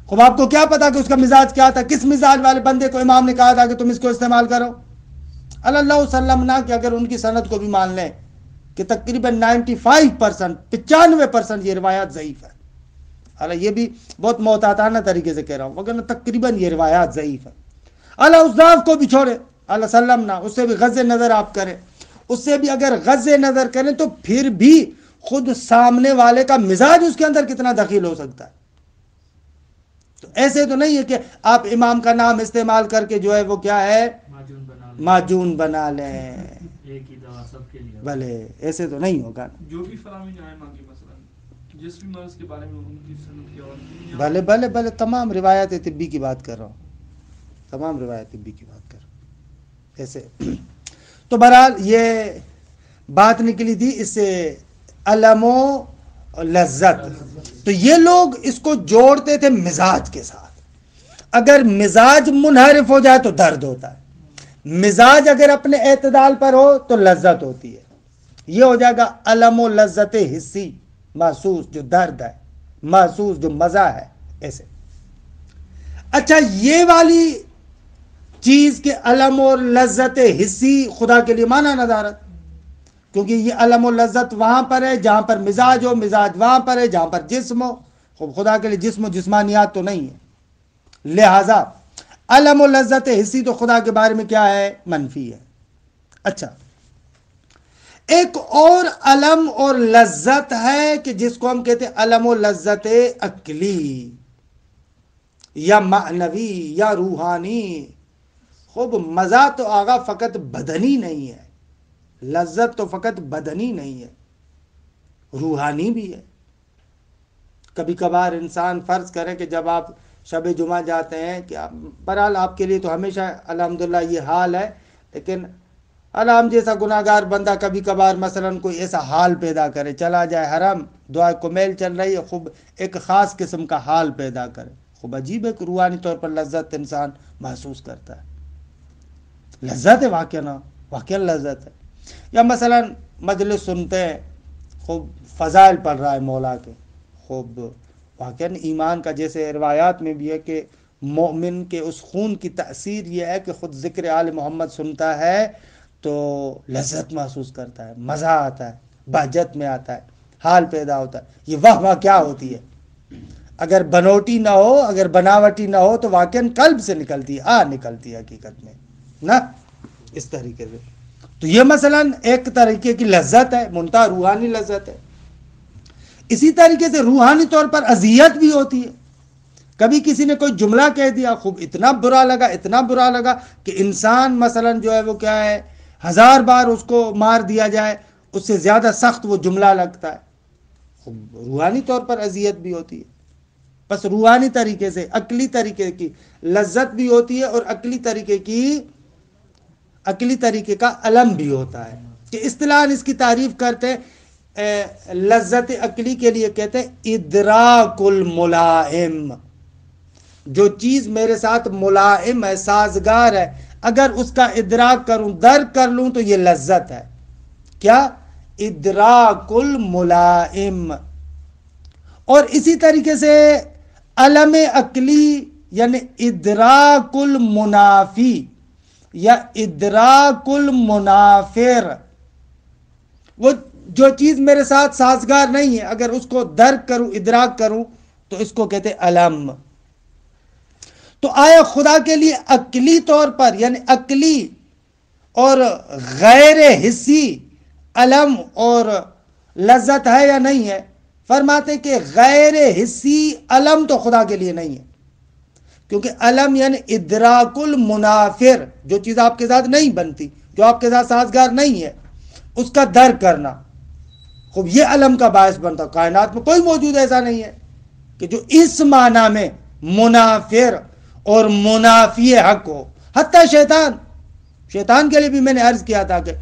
خوب آپ کو کیا پتا کہ اس کا مزاج کیا تھا؟ کس مزاج والے بندے کو امام نے کہا تھا کہ تم اس کو استعمال کرو؟ اللہ وسلم نہ کہ اگر ان کی سند کو بھی مان لیں کہ تقریباً 95% یہ روایات ضعیف ہے، حالانکہ یہ بھی بہت محتاطانہ طریقے سے کہہ رہا ہوں، مگر تقریباً یہ روایات ضعیف ہے۔ اللہ اس ضعف کو بھی چھوڑے، اللہ سلم نہ، اس سے بھی غض نظر آپ کریں، اس سے بھی اگر غض نظر کریں تو پھر بھی خود سامنے والے کا مزاج اس کے اندر کتنا دخیل ہو سکتا ہے؟ تو ایسے تو نہیں ہے کہ آپ امام کا نام استعمال کر کے جو ہے وہ کیا ہے، معجون بنا لیں، ایک ہی دوا سب کے لیے، بھلے ایسے تو نہیں ہوگا۔ جو بھی فراہمی آئے مانگی، مثلا جس بھی مرض کے بارے میں ان کی سند کے اور بھلے تمام روایت طبی کی بات کر رہا ہوں، تمام روایت طبی کی بات کر رہا ہوں ایسے۔ تو بہرحال یہ بات نکلی تھی اس سے علم و لذت، تو یہ لوگ اس کو جوڑتے تھے مزاج کے ساتھ۔ اگر مزاج منحرف ہو جائے تو درد ہوتا ہے، مزاج اگر اپنے اعتدال پر ہو تو لذت ہوتی ہے۔ یہ ہو جائے گا علم و لذت حسی، محسوس جو درد ہے، محسوس جو مزہ ہے، ایسے۔ اچھا، یہ والی چیز کے علم و لذت حسی خدا کے لیے مانا ندارت، کیونکہ یہ علم و لذت وہاں پر ہے جہاں پر مزاج ہو، مزاج وہاں پر ہے جہاں پر جسم ہو، خدا کے لیے جسم و جسمانیات تو نہیں ہے، لہذا علم و لذت حسی تو خدا کے بارے میں کیا ہے؟ منفی ہے۔ اچھا، ایک اور علم اور لذت ہے کہ جس کو ہم کہتے ہیں علم و لذت عقلی یا معنوی یا روحانی۔ خوب مزہ تو آگا فقط بدنی نہیں ہے، لذت تو فقط بدنی نہیں ہے، روحانی بھی ہے۔ کبھی کبھار انسان فرض کرے کہ جب آپ شب جمعہ جاتے ہیں، کہ بہرحال آپ کے لیے تو ہمیشہ الحمدللہ یہ حال ہے، لیکن ہم جیسا گناہگار بندہ کبھی کبھار مثلا کوئی ایسا حال پیدا کرے، چلا جائے حرم، دعا کو میل چل رہی ہے، خوب ایک خاص قسم کا حال پیدا کرے، خوب عجیب ہے کہ روحانی طور پر لذت انسان محسوس کرتا ہے، لذت ہے، واقعہ لذت ہے۔ یا مثلا مجلس سنتے ہیں، خوب فضائل پڑھ رہا ہے مولا کے، خوب واقعا ایمان کا، جیسے روایات میں بھی ہے کہ مومن کے اس خون کی تأثیر یہ ہے کہ خود ذکر آل محمد سنتا ہے تو لذت محسوس کرتا ہے، مزہ آتا ہے، بہجت میں آتا ہے، حال پیدا ہوتا ہے. یہ واہ کیا ہوتی ہے؟ اگر بنوٹی نہ ہو، اگر بناوٹی نہ ہو تو واقعاً قلب سے نکلتی ہے، نکلتی ہے حقیقت میں نا اس طریقے سے. تو یہ مثلا ایک طریقے کی لذت ہے، منتہا روحانی لذت ہے. اسی طریقے سے روحانی طور پر اذیت بھی ہوتی ہے. کبھی کسی نے کوئی جملہ کہہ دیا، خوب اتنا برا لگا کہ انسان مثلا جو ہے وہ کیا ہے، 1000 بار اس کو مار دیا جائے اس سے زیادہ سخت وہ جملہ لگتا ہے. خوب روحانی طور پر اذیت بھی ہوتی ہے. بس روحانی طریقے سے عقلی طریقے کی لذت بھی ہوتی ہے، اور عقلی طریقے کا علم بھی ہوتا ہے. کہ اصطلاح اس کی تعریف کرتے لذت عقلی کے لیے کہتے ہیں ادراک الملائم. جو چیز میرے ساتھ ملائم ہے، سازگار ہے، اگر اس کا ادراک کروں، درک کر لوں تو یہ لذت ہے. کیا؟ ادراک الملائم. اور اسی طریقے سے علم عقلی یعنی ادراک المنافی یا ادراک المنافر، وہ جو چیز میرے ساتھ سازگار نہیں ہے اگر اس کو درک کروں، ادراک کروں تو اس کو کہتے علم. تو آیا خدا کے لیے عقلی طور پر یعنی عقلی اور غیر حسی علم اور لذت ہے یا نہیں ہے؟ فرماتے کہ غیر حسی علم تو خدا کے لیے نہیں ہے، کیونکہ علم یعنی ادراک المنافر، جو چیز آپ کے ساتھ نہیں بنتی، جو آپ کے ساتھ سازگار نہیں ہے، اس کا درک کرنا. خوب یہ علم کا باعث بنتا. کائنات میں کوئی موجود ایسا نہیں ہے کہ جو اس معنی میں منافر اور منافی حق ہو. حتیٰ شیطان کے لیے بھی میں نے عرض کیا تھا کہ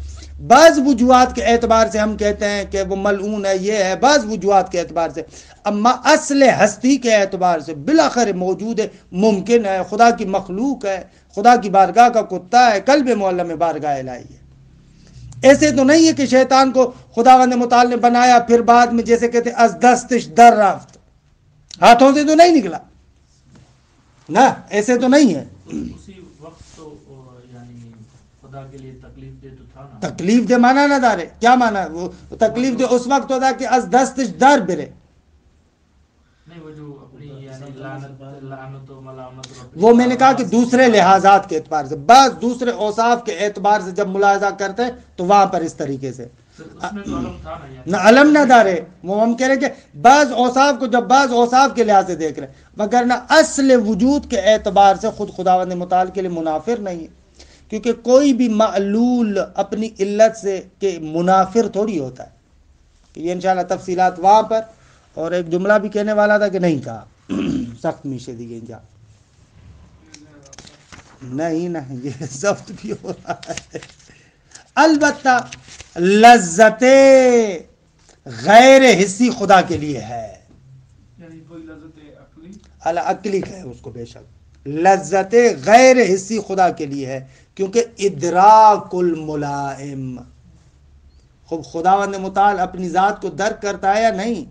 بعض وجوہات کے اعتبار سے ہم کہتے ہیں کہ وہ ملعون ہے، یہ ہے، بعض وجوہات کے اعتبار سے، اما اصل ہستی کے اعتبار سے بالآخر موجود ہے، ممکن ہے، خدا کی مخلوق ہے، خدا کی بارگاہ کا کتا ہے، قلب معلم میں بارگاہ الہی ہے. ایسے تو نہیں ہے کہ شیطان کو خداوند متعال نے بنایا پھر بعد میں جیسے کہتے از دستش در رفت، ہاتھوں سے تو نہیں نکلا نا، ایسے تو نہیں ہے. اسی وقت تو یعنی خدا کے لیے تکلیف دے تو تھا نا. تکلیف دے مانا نہ دارے، کیا مانا؟ وہ تکلیف دے اس وقت ہوتا کہ از دستش در برے. نہیں وہ جو اپنی یعنی لعنت و ملامت، وہ میں نے کہا کہ دوسرے لحاظات کے اعتبار سے، بعض دوسرے اوصاف کے اعتبار سے جب ملاحظہ کرتے ہیں تو وہاں پر اس طریقے سے اس میں تو علم تھا نا، یعنی نہ علم نہ دارے. وہ ہم کہہ رہے کہ بعض اوصاف کو جب بعض اوصاف کے لحاظ سے دیکھ رہے ہیں، وگرنہ اصل وجود کے اعتبار سے خود خداوند متعال کے لیے منافر نہیں ہے. کیونکہ کوئی بھی معلول اپنی علت سے کہ منافر تھوڑی ہوتا ہے. کہ یہ انشاءاللہ تفصیلات وہاں پر. اور ایک جملہ بھی کہنے والا تھا کہ نہیں کہا، سخت میشے دی گئی جا نہیں یہ ضبط بھی ہو رہا ہے. البتہ لذت غیر حسی خدا کے لیے ہے، یعنی کوئی لذت عقلی عقلی کہے اس کو، بے شک لذت غیر حسی خدا کے لیے ہے، کیونکہ ادراک الملائم. خوب خداوند متعال اپنی ذات کو درک کرتا ہے یا نہیں؟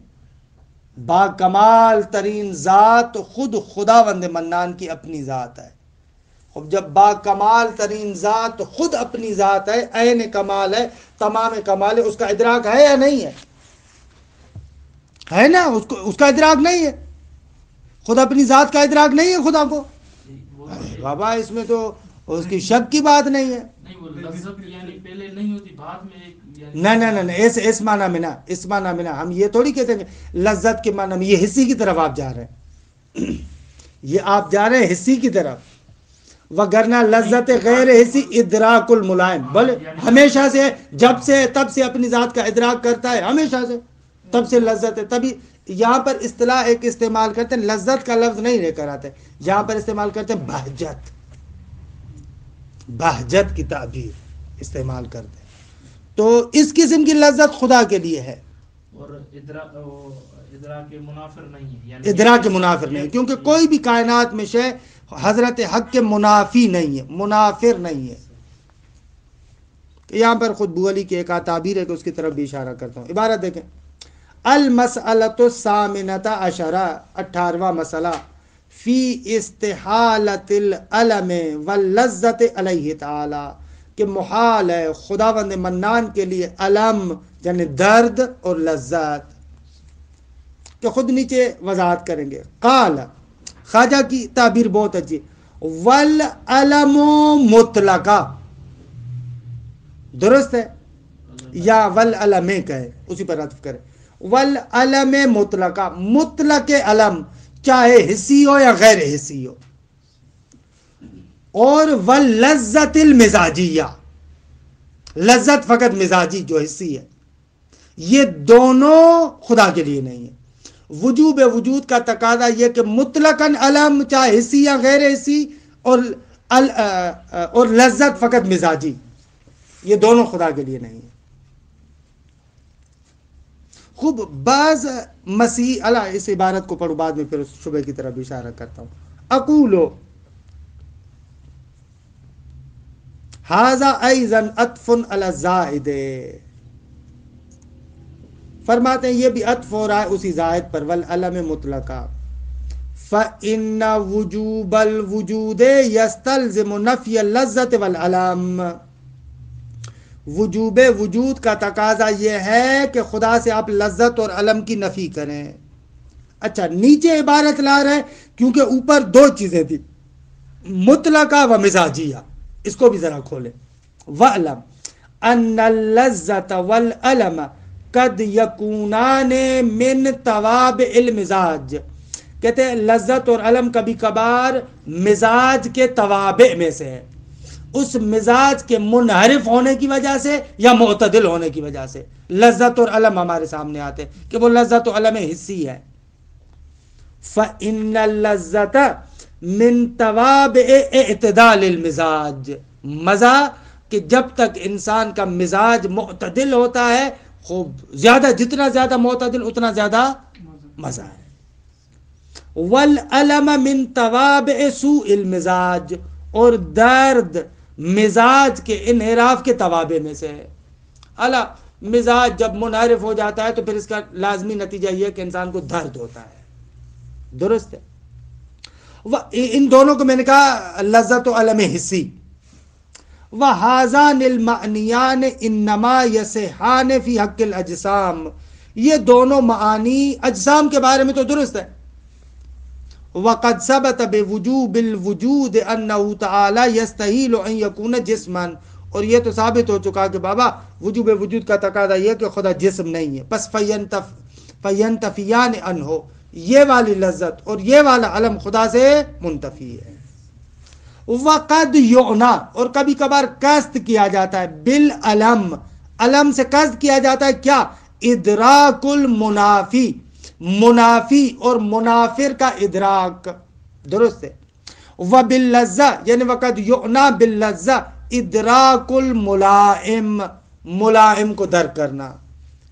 با کمال ترین ذات خود خداوند منان کی اپنی ذات ہے. خوب جب با کمال ترین ذات خود اپنی ذات ہے، عین کمال ہے، تمام کمال ہے، اس کا ادراک ہے یا نہیں ہے نا؟ اس کا ادراک نہیں ہے، خود اپنی ذات کا ادراک نہیں ہے خدا کو. بابا اس میں تو اس کی شک کی بات نہیں ہے. نہیں وہ لذت یعنی پہلے نہیں ہوتی، بعد میں ایک نہیں اس معنی میں نا، اس معنی میں نا. ہم یہ تھوڑی کہتے ہیں کہ لذت کے معنی میں یہ حصی کی طرف آپ جا رہے ہیں، یہ آپ جا رہے ہیں حصی کی طرف. وگرنہ لذت غیر حصی ادراک الملائم، بولے ہمیشہ سے، جب سے تب سے اپنی ذات کا ادراک کرتا ہے، ہمیشہ سے تب سے لذت ہے. تبھی یہاں پر اصطلاح ایک استعمال کرتے ہیں، لذت کا لفظ نہیں لے کر آتے، یہاں پر استعمال کرتے ہیں بہجت، بہجت کی تعبیر استعمال کرتے ہیں. تو اس قسم کی لذت خدا کے لیے ہے، اور ادراک منافر نہیں ہے، یعنی ادراک منافر نہیں، کیونکہ کوئی بھی کائنات میں شے حضرت حق کے منافی نہیں ہے، منافر نہیں ہے. یہاں پر خود بو علی کی ایک تعبیر ہے کہ اس کی طرف بھی اشارہ کرتا ہوں. عبارت دیکھیں، المسألۃ الثامنۃ عشرہ، 18واں مسئلہ، فی استحالۃ العلم واللذت علیہ تعالی، کہ محال ہے خداوند منان کے لیے علم یعنی درد اور لذت کہ خود نیچے وضاحت کریں گے. قال خواجہ کی تعبیر بہت اچھی. والعلم مطلقہ درست ہے یا والعلم کہے اسی پر عطف کرے. والعلم مطلقہ مطلق علم چاہے حصی ہو یا غیر حصی ہو. اور واللذت المزاجیہ لذت فقط مزاجی جو حصی ہے یہ دونوں خدا کے لیے نہیں ہے. وجوب وجود کا تقاضا یہ کہ مطلقاً علم چاہے حصی یا غیر حصی اور لذت فقط مزاجی یہ دونوں خدا کے لیے نہیں ہے. خوب بعض مسیح اللہ اس عبارت کو پڑھو بعد میں پھر اس شبہ کی طرف اشارہ کرتا ہوں. اقولو ھذا ایضا عطف علی الزائد فرماتے ہیں یہ بھی عطف ہو رہا ہے اسی زائد پر. والعلم مطلقہ فإن وجوب الوجود یستلزم نفی اللذت والعلم. وجوب وجود کا تقاضا یہ ہے کہ خدا سے آپ لذت اور علم کی نفی کریں. اچھا نیچے عبارت لا رہے کیونکہ اوپر دو چیزیں تھی مطلقہ و مزاجیہ اس کو بھی ذرا کھولیں. وَعْلَمْ أَنَّ اللَّذَّةَ وَالْعَلَمَ قَدْ يَكُونَانِ مِنْ تَوَابِعِ الْمِزَاج. کہتے ہیں لذت اور علم کبھی کبھار مزاج کے توابع میں سے ہے اس مزاج کے منحرف ہونے کی وجہ سے یا معتدل ہونے کی وجہ سے لذت اور علم ہمارے سامنے آتے کہ وہ لذت و علم حصی ہے. فَإِنَّ اللَّذَّةَ مِنْ تَوَابِعِ اعتدال المزاج مزہ کہ جب تک انسان کا مزاج معتدل ہوتا ہے خوب زیادہ جتنا زیادہ معتدل اتنا زیادہ مزہ ہے. والعلم من توابع سوء المزاج اور درد مزاج کے انحراف کے توابع میں سے ہے. اللہ مزاج جب منحرف ہو جاتا ہے تو پھر اس کا لازمی نتیجہ یہ کہ انسان کو درد ہوتا ہے. درست ہے. ان دونوں کو میں نے کہا لذت و علم حصی. وَهَذَانِ الْمَعْنِيَانِ إِنَّمَا يَصِحَانِ فِي حَقِّ الْأَجْسَامِ یہ دونوں معانی اجسام کے بارے میں تو درست ہے. وَقَدْ ثَبَتَ بِوُجُوبِ الْوُجُودِ أَنَّهُ تَعَالَى يَسْتَحِيلُ أَن يَكُونَ جِسْمًا اور یہ تو ثابت ہو چکا کہ بابا وجوب وجود کا تقاضا یہ کہ خدا جسم نہیں ہے. پس فَيَنْتَفِيَانِ عَنْهُ یہ والی لذت اور یہ والا علم خدا سے منتفی ہے. وقد یعنا اور کبھی کبھار قصد کیا جاتا ہے بالعلم علم سے قصد کیا جاتا ہے کیا ادراک المنافی منافی اور منافر کا ادراک. درست ہے. وباللذہ یعنی وقد یعنا باللذہ ادراک الملائم ملائم کو درک کرنا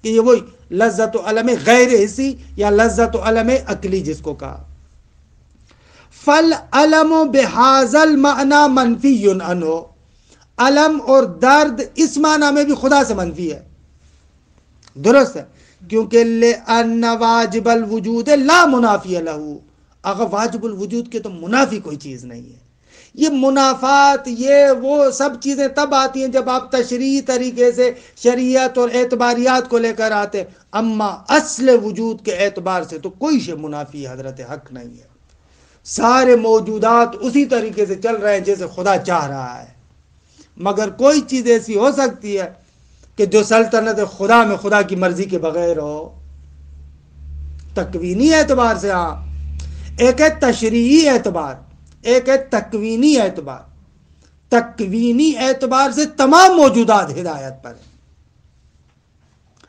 کہ یہ وہی لذت و علم غیر حسی یا لذت و علم عقلی جس کو کہا. فالعلم بهذا المعنى منفی عنہ علم اور درد اس معنی میں بھی خدا سے منفی ہے. درست ہے کیونکہ لأن واجب الوجود لا منافی له اگر واجب الوجود کے تو منافی کوئی چیز نہیں ہے. یہ منافات یہ وہ سب چیزیں تب آتی ہیں جب آپ تشریعی طریقے سے شریعت اور اعتباریات کو لے کر آتے. اما اصل وجود کے اعتبار سے تو کوئی شے منافی حضرت حق نہیں ہے. سارے موجودات اسی طریقے سے چل رہے ہیں جیسے خدا چاہ رہا ہے. مگر کوئی چیز ایسی ہو سکتی ہے کہ جو سلطنت خدا میں خدا کی مرضی کے بغیر ہو. تکوینی اعتبار سے ہاں ایک ہے تشریعی اعتبار ایک ہے تکوینی اعتبار. تکوینی اعتبار سے تمام موجودات ہدایت پر ہیں.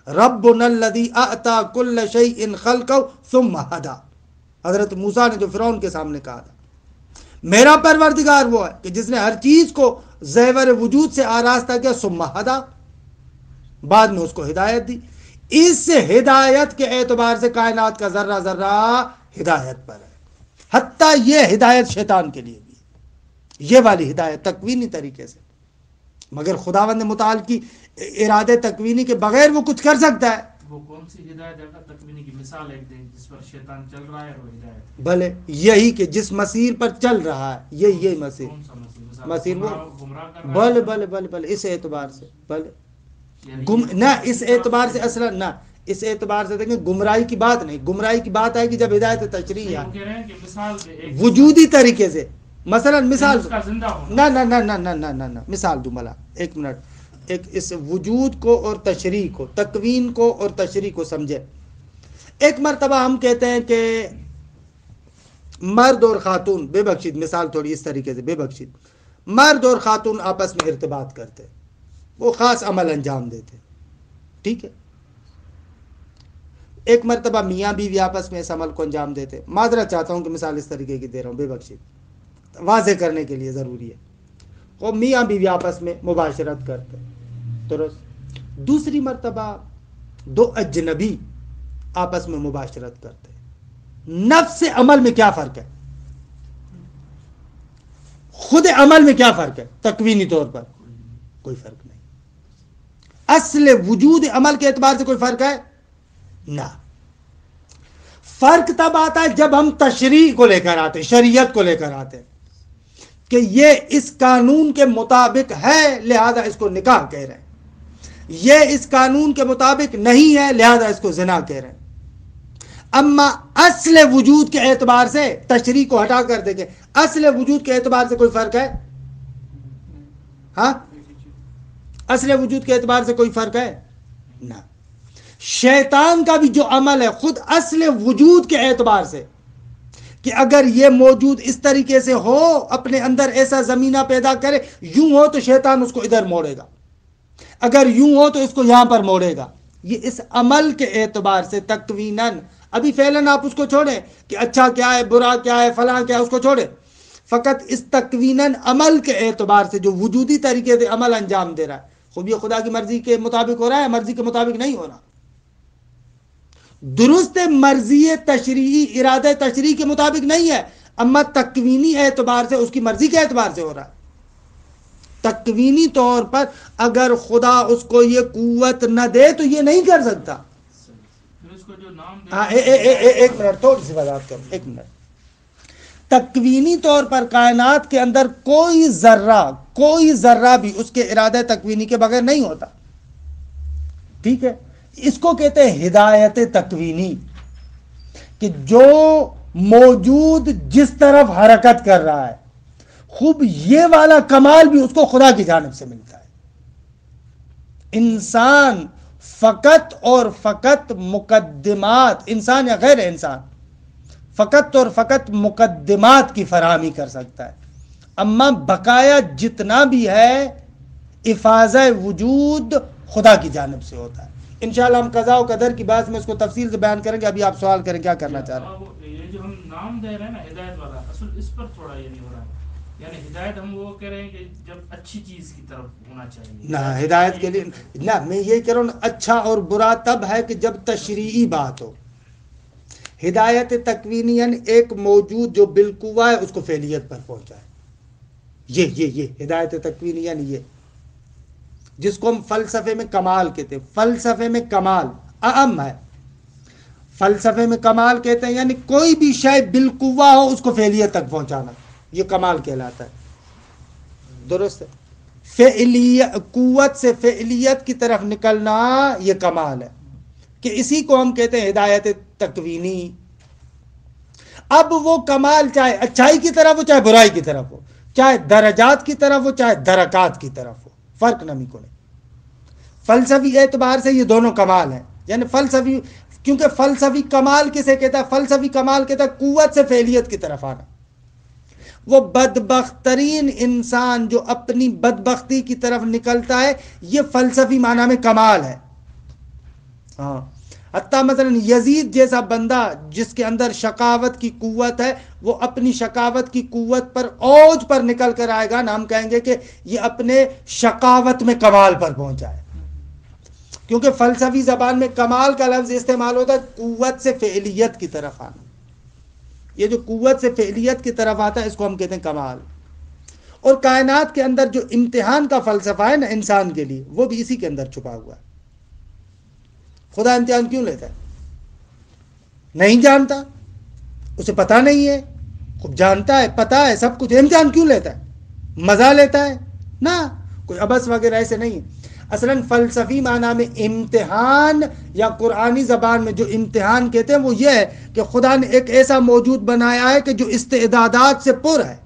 ربنا الذی اعطى كل شیء خلقه ثم هدى حضرت موسیٰ نے جو فرعون کے سامنے کہا تھا میرا پروردگار وہ ہے کہ جس نے ہر چیز کو زیور وجود سے آراستہ کیا ثم هدى بعد میں اس کو ہدایت دی. اس ہدایت کے اعتبار سے کائنات کا ذرہ ذرہ ہدایت پر ہے. حتیٰ یہ ہدایت شیطان کے لیے بھی یہ والی ہدایت تکوینی طریقے سے. مگر خداوند متعال کی ارادے تکوینی کے بغیر وہ کچھ کر سکتا ہے. وہ کون سی ہدایت ہے تکوینی کی مثال ایک دیں جس پر شیطان چل رہا ہے وہ ہدایت بھلے یہی کہ جس مسیر پر چل رہا ہے یہی مسیر کون سا مسیر وہ گمراہ کر رہا ہے بھلے اس اعتبار سے بھلے نہ اس اعتبار سے اصلا نہ اس اعتبار سے دیکھیں گمراہی کی بات نہیں، گمراہی کی بات آئے گی جب ہدایت تشریعی وہ کہہ رہے ہیں کہ مثال دے ایک وجودی طریقے سے، مثلا مثال اس کا زندہ ہونا نہ مثال دوں ملا، ایک منٹ، ایک اس وجود کو اور تشریح کو، تکوین کو اور تشریح کو سمجھے۔ ایک مرتبہ ہم کہتے ہیں کہ مرد اور خاتون، بے بخشید مثال تھوڑی اس طریقے سے، بے بخشید مرد اور خاتون آپس میں ارتباط کرتے، وہ خاص عمل انجام دیتے، ٹھیک ہے۔ ایک مرتبہ میاں بیوی آپس میں اس عمل کو انجام دیتے، معذرت چاہتا ہوں کہ مثال اس طریقے کی دے رہا ہوں، بے بخشید واضح کرنے کے لیے ضروری ہے، وہ میاں بیوی آپس میں مباشرت کرتے، درست۔ دوسری مرتبہ دو اجنبی آپس میں مباشرت کرتے، نفس عمل میں کیا فرق ہے؟ خود عمل میں کیا فرق ہے؟ تکوینی طور پر کوئی فرق نہیں، اصل وجود عمل کے اعتبار سے کوئی فرق ہے نہ۔ فرق تب آتا ہے جب ہم تشریع کو لے کر آتے، شریعت کو لے کر آتے کہ یہ اس قانون کے مطابق ہے لہذا اس کو نکاح کہہ رہے ہیں، یہ اس قانون کے مطابق نہیں ہے لہذا اس کو زنا کہہ رہے ہیں۔ اما اصل وجود کے اعتبار سے تشریع کو ہٹا کر دیکھیں، اصل وجود کے اعتبار سے کوئی فرق ہے؟ ہاں، اصل وجود کے اعتبار سے کوئی فرق ہے نہ۔ شیطان کا بھی جو عمل ہے خود اصل وجود کے اعتبار سے کہ اگر یہ موجود اس طریقے سے ہو، اپنے اندر ایسا زمینہ پیدا کرے، یوں ہو تو شیطان اس کو ادھر موڑے گا، اگر یوں ہو تو اس کو یہاں پر موڑے گا۔ یہ اس عمل کے اعتبار سے تکویناً، ابھی فعلاً آپ اس کو چھوڑیں کہ اچھا کیا ہے برا کیا ہے فلاں کیا ہے، اس کو چھوڑیں، فقط اس تکویناً عمل کے اعتبار سے جو وجودی طریقے سے عمل انجام دے رہا ہے، خوب یہ خدا کی مرضی کے مطابق ہو رہا ہے، مرضی کے مطابق نہیں ہو رہا، درست مرضی تشریعی، ارادہ تشریعی کے مطابق نہیں ہے، اما تکوینی اعتبار سے اس کی مرضی کے اعتبار سے ہو رہا ہے۔ تکوینی طور پر اگر خدا اس کو یہ قوت نہ دے تو یہ نہیں کر سکتا۔ پھر اس کو جو نام ہاں ایک منٹ، تھوڑی سی وضاحت کرو، ایک منٹ۔ تکوینی طور پر کائنات کے اندر کوئی ذرہ بھی اس کے ارادہ تکوینی کے بغیر نہیں ہوتا، ٹھیک ہے۔ اس کو کہتے ہیں ہدایت تکوینی، کہ جو موجود جس طرف حرکت کر رہا ہے، خوب یہ والا کمال بھی اس کو خدا کی جانب سے ملتا ہے۔ انسان فقط اور فقط مقدمات، انسان یا غیر انسان، فقط اور فقط مقدمات کی فراہمی کر سکتا ہے، اما بقایا جتنا بھی ہے افاظہ وجود خدا کی جانب سے ہوتا ہے۔ انشاءاللہ ہم قضاء و قدر کی بات میں اس کو تفصیل سے بیان کریں گے، ابھی آپ سوال کریں کیا کرنا چاہ رہے ہیں؟ یہ جو ہم نام دے رہے ہیں نا ہدایت والا، اصل اس پر تھوڑا یہ نہیں ہو رہا ہے، یعنی ہدایت ہم وہ کہہ رہے ہیں کہ جب اچھی چیز کی طرف ہونا چاہیے نہ، ہدایت کے لیے نہ، میں یہ کہہ رہا ہوں اچھا اور برا تب ہے کہ جب تشریعی بات ہو۔ ہدایت تکوینین ایک موجود جو بالقوہ ہے اس کو فعلیت پر پہنچائے، یہ ہدایت تکوینین، یہ جس کو ہم فلسفے میں کمال کہتے ہیں۔ فلسفے میں کمال اعم ہے، فلسفے میں کمال کہتے ہیں یعنی کوئی بھی شے بالقوہ ہو اس کو فعلیت تک پہنچانا، یہ کمال کہلاتا ہے، درست ہے۔ قوت سے فعلیت کی طرف نکلنا یہ کمال ہے، کہ اسی کو ہم کہتے ہیں ہدایت تکوینی۔ اب وہ کمال چاہے اچھائی کی طرف ہو چاہے برائی کی طرف ہو، چاہے درجات کی طرف ہو چاہے درکات کی طرف ہو، فرق نمی کو نہیں۔ فلسفی اعتبار سے یہ دونوں کمال ہیں، یعنی فلسفی، کیونکہ فلسفی کمال کسے کہتا ہے؟ فلسفی کمال کہتا ہے قوت سے فعلیت کی طرف آنا۔ وہ بدبخت ترین انسان جو اپنی بدبختی کی طرف نکلتا ہے، یہ فلسفی معنی میں کمال ہے۔ ہاں، حتیٰ مثلا یزید جیسا بندہ جس کے اندر شقاوت کی قوت ہے، وہ اپنی شقاوت کی قوت پر اوج پر نکل کر آئے گا نا، ہم کہیں گے کہ یہ اپنے شقاوت میں کمال پر پہنچا ہے، کیونکہ فلسفی زبان میں کمال کا لفظ استعمال ہوتا ہے قوت سے فعلیت کی طرف آنا۔ یہ جو قوت سے فعلیت کی طرف آتا ہے اس کو ہم کہتے ہیں کمال۔ اور کائنات کے اندر جو امتحان کا فلسفہ ہے نا انسان کے لیے، وہ بھی اسی کے اندر چھپا ہوا ہے۔ خدا امتحان کیوں لیتا ہے؟ نہیں جانتا، اسے پتہ نہیں ہے، خوب جانتا ہے، پتہ ہے سب کچھ، امتحان کیوں لیتا ہے؟ مزہ لیتا ہے؟ نہ، کوئی عبث وغیرہ ایسے نہیں ہے۔ اصلاً فلسفی معنی میں امتحان یا قرآنی زبان میں جو امتحان کہتے ہیں وہ یہ ہے کہ خدا نے ایک ایسا موجود بنایا ہے کہ جو استعدادات سے پر ہے،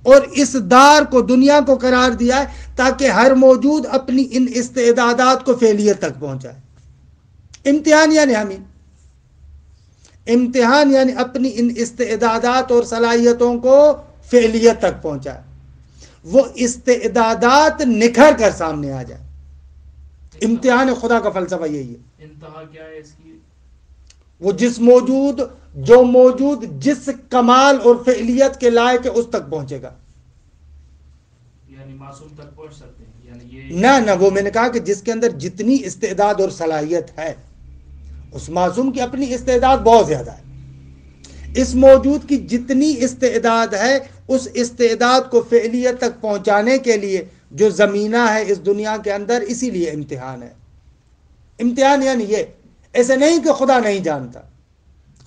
اور اس دار کو دنیا کو قرار دیا ہے تاکہ ہر موجود اپنی ان استعدادات کو فعلیت تک پہنچائے. امتحان یعنی ہمیں امتحان یعنی اپنی ان استعدادات اور صلاحیتوں کو فعلیت تک پہنچائے، وہ استعدادات نکھر کر سامنے آ جائے. امتحان خدا کا فلسفہ یہی ہے. انتہا کیا ہے اس کی؟ وہ جو موجود جس کمال اور فعلیت کے لائق ہے اس تک پہنچے گا. یعنی معصوم تک پہنچ سکتے ہیں، یعنی یہ نہ وہ میں نے کہا کہ جس کے اندر جتنی استعداد اور صلاحیت ہے اس معصوم کی اپنی استعداد بہت زیادہ ہے. اس موجود کی جتنی استعداد ہے اس استعداد کو فعلیت تک پہنچانے کے لیے جو زمینہ ہے اس دنیا کے اندر، اسی لیے امتحان ہے. امتحان یعنی یہ، ایسے نہیں کہ خدا نہیں جانتا،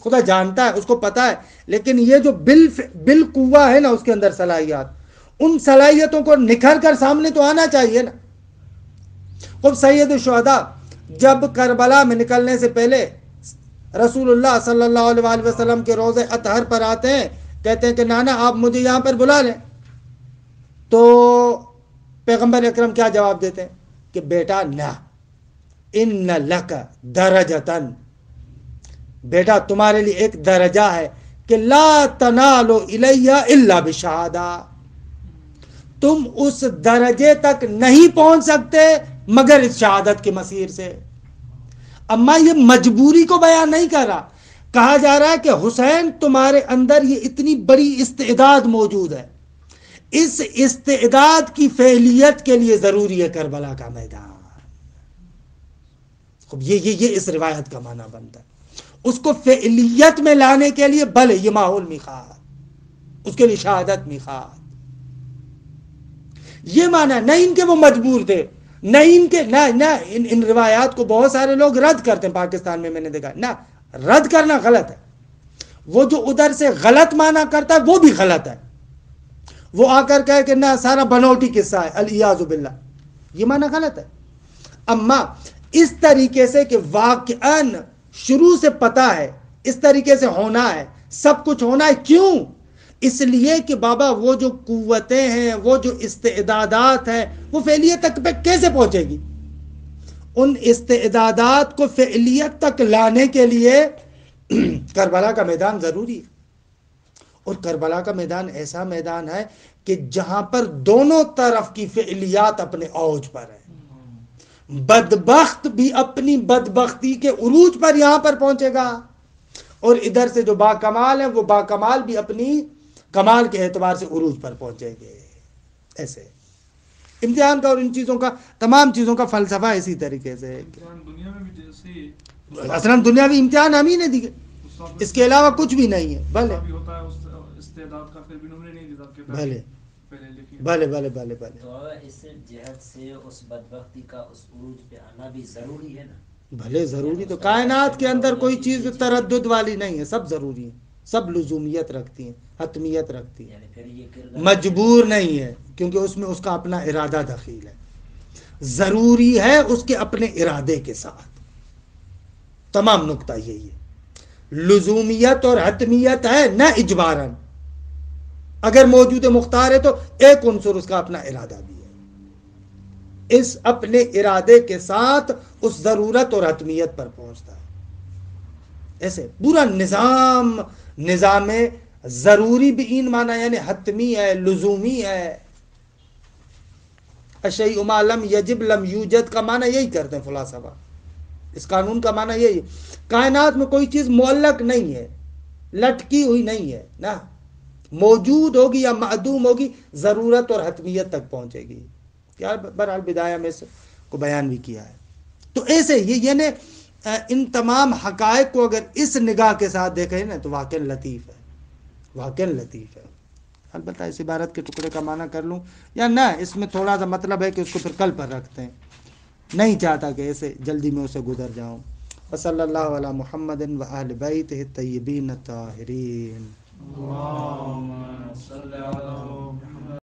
خدا جانتا ہے، اس کو پتا ہے، لیکن یہ جو بالقوہ ہے نا اس کے اندر صلاحیات، ان صلاحیتوں کو نکھر کر سامنے تو آنا چاہیے نا. خب سید الشہداء جب کربلا میں نکلنے سے پہلے رسول اللہ صلی اللہ علیہ وآلہ وسلم کے روضہ اطہر پر آتے ہیں، کہتے ہیں کہ نانا آپ مجھے یہاں پر بلا لیں. تو پیغمبر اکرم کیا جواب دیتے ہیں کہ بیٹا نہ، ان لک درجتن، بیٹا تمہارے لیے ایک درجہ ہے کہ لا تنالو الیہ الا بشہادہ، تم اس درجے تک نہیں پہنچ سکتے مگر اس شہادت کے مسیر سے. اما یہ مجبوری کو بیان نہیں کر رہا، کہا جا رہا ہے کہ حسین تمہارے اندر یہ اتنی بڑی استعداد موجود ہے، اس استعداد کی فعلیت کے لیے ضروری ہے کربلا کا میدان. یہ اس روایت کا معنی بنتا ہے. اس کو فعلیت میں لانے کے لیے بھلے یہ ماحول میخات، اس کے لیے شہادت میخات، یہ معنی نہیں ان کے وہ مجبور تھے، نہیں ان کے نہ ان روایات کو بہت سارے لوگ رد کرتے ہیں پاکستان میں نے دیکھا. نہ، رد کرنا غلط ہے. وہ جو ادھر سے غلط معنی کرتا ہے وہ بھی غلط ہے. وہ آ کر کہے کہ نہ سارا بنوٹی قصہ ہے، الیاذ باللہ، یہ معنی غلط ہے. اما اس طریقے سے کہ واقعاً شروع سے پتا ہے، اس طریقے سے ہونا ہے، سب کچھ ہونا ہے. کیوں؟ اس لیے کہ بابا وہ جو قوتیں ہیں، وہ جو استعدادات ہیں، وہ فعلیت تک پہ کیسے پہنچے گی؟ ان استعدادات کو فعلیت تک لانے کے لیے کربلا کا میدان ضروری ہے. اور کربلا کا میدان ایسا میدان ہے کہ جہاں پر دونوں طرف کی فعلیات اپنے اوج پر ہے. بدبخت بھی اپنی بدبختی کے عروج پر یہاں پر پہنچے گا، اور ادھر سے جو باکمال ہے وہ باکمال بھی اپنی کمال کے اعتبار سے عروج پر پہنچے گے. ایسے امتحان کا اور ان چیزوں کا، تمام چیزوں کا فلسفہ اسی طریقے سے ہے. دنیا میں بھی جیسے اصلاً دنیاوی امتحان ہم ہی نے دیے، اس کے علاوہ کچھ بھی نہیں ہے. بھلے ہوتا ہے استعداد کا، پھر بھی انہوں نے نہیں دیتا کہ بھلے پہلے بھلے تو اس جہت سے اس بدبختی کا اس عروج پہ آنا بھی ضروری ہے نا. بھلے ضروری، تو کائنات کے اندر کوئی چیز تردد والی نہیں ہے، سب ضروری ہے، سب لزومیت رکھتی ہیں، حتمیت رکھتی ہیں، یعنی پھر یہ کردار مجبور نہیں ہے، کیونکہ اس میں اس کا اپنا ارادہ دخیل ہے. ضروری ہے اس کے اپنے ارادے کے ساتھ. تمام نقطہ یہی ہے. لزومیت اور حتمیت ہے نہ اجباراً. اگر موجود مختار ہے تو ایک عنصر اس کا اپنا ارادہ بھی ہے، اس اپنے ارادے کے ساتھ اس ضرورت اور حتمیت پر پہنچتا ہے. ایسے پورا نظام ضروری بھی این معنی یعنی حتمی ہے، لزومی ہے. الشیء ما لم یجب لم یوجد کا معنی یہی کرتے ہیں فلاسفہ. اس قانون کا معنی یہی ہے. کائنات میں کوئی چیز معلق نہیں ہے، لٹکی ہوئی نہیں ہے، نہ موجود ہوگی یا معدوم ہوگی، ضرورت اور حتمیت تک پہنچے گی. کیا بہرحال بدایہ میں اس کو بیان بھی کیا ہے. تو ایسے یہ یعنی ان تمام حقائق کو اگر اس نگاہ کے ساتھ دیکھیں نا تو واقعی لطیف ہے، واقعی لطیف ہے. البتہ اس عبارت کے ٹکڑے کا معنی کر لوں یا نہ، اس میں تھوڑا سا مطلب ہے کہ اس کو پھر کل پر رکھتے ہیں، نہیں چاہتا کہ ایسے جلدی میں اسے گزر جاؤں. وصلی اللہ علی محمد و اہل بیتہ الطیبین الطاہرین. اللہم صلی علی محمد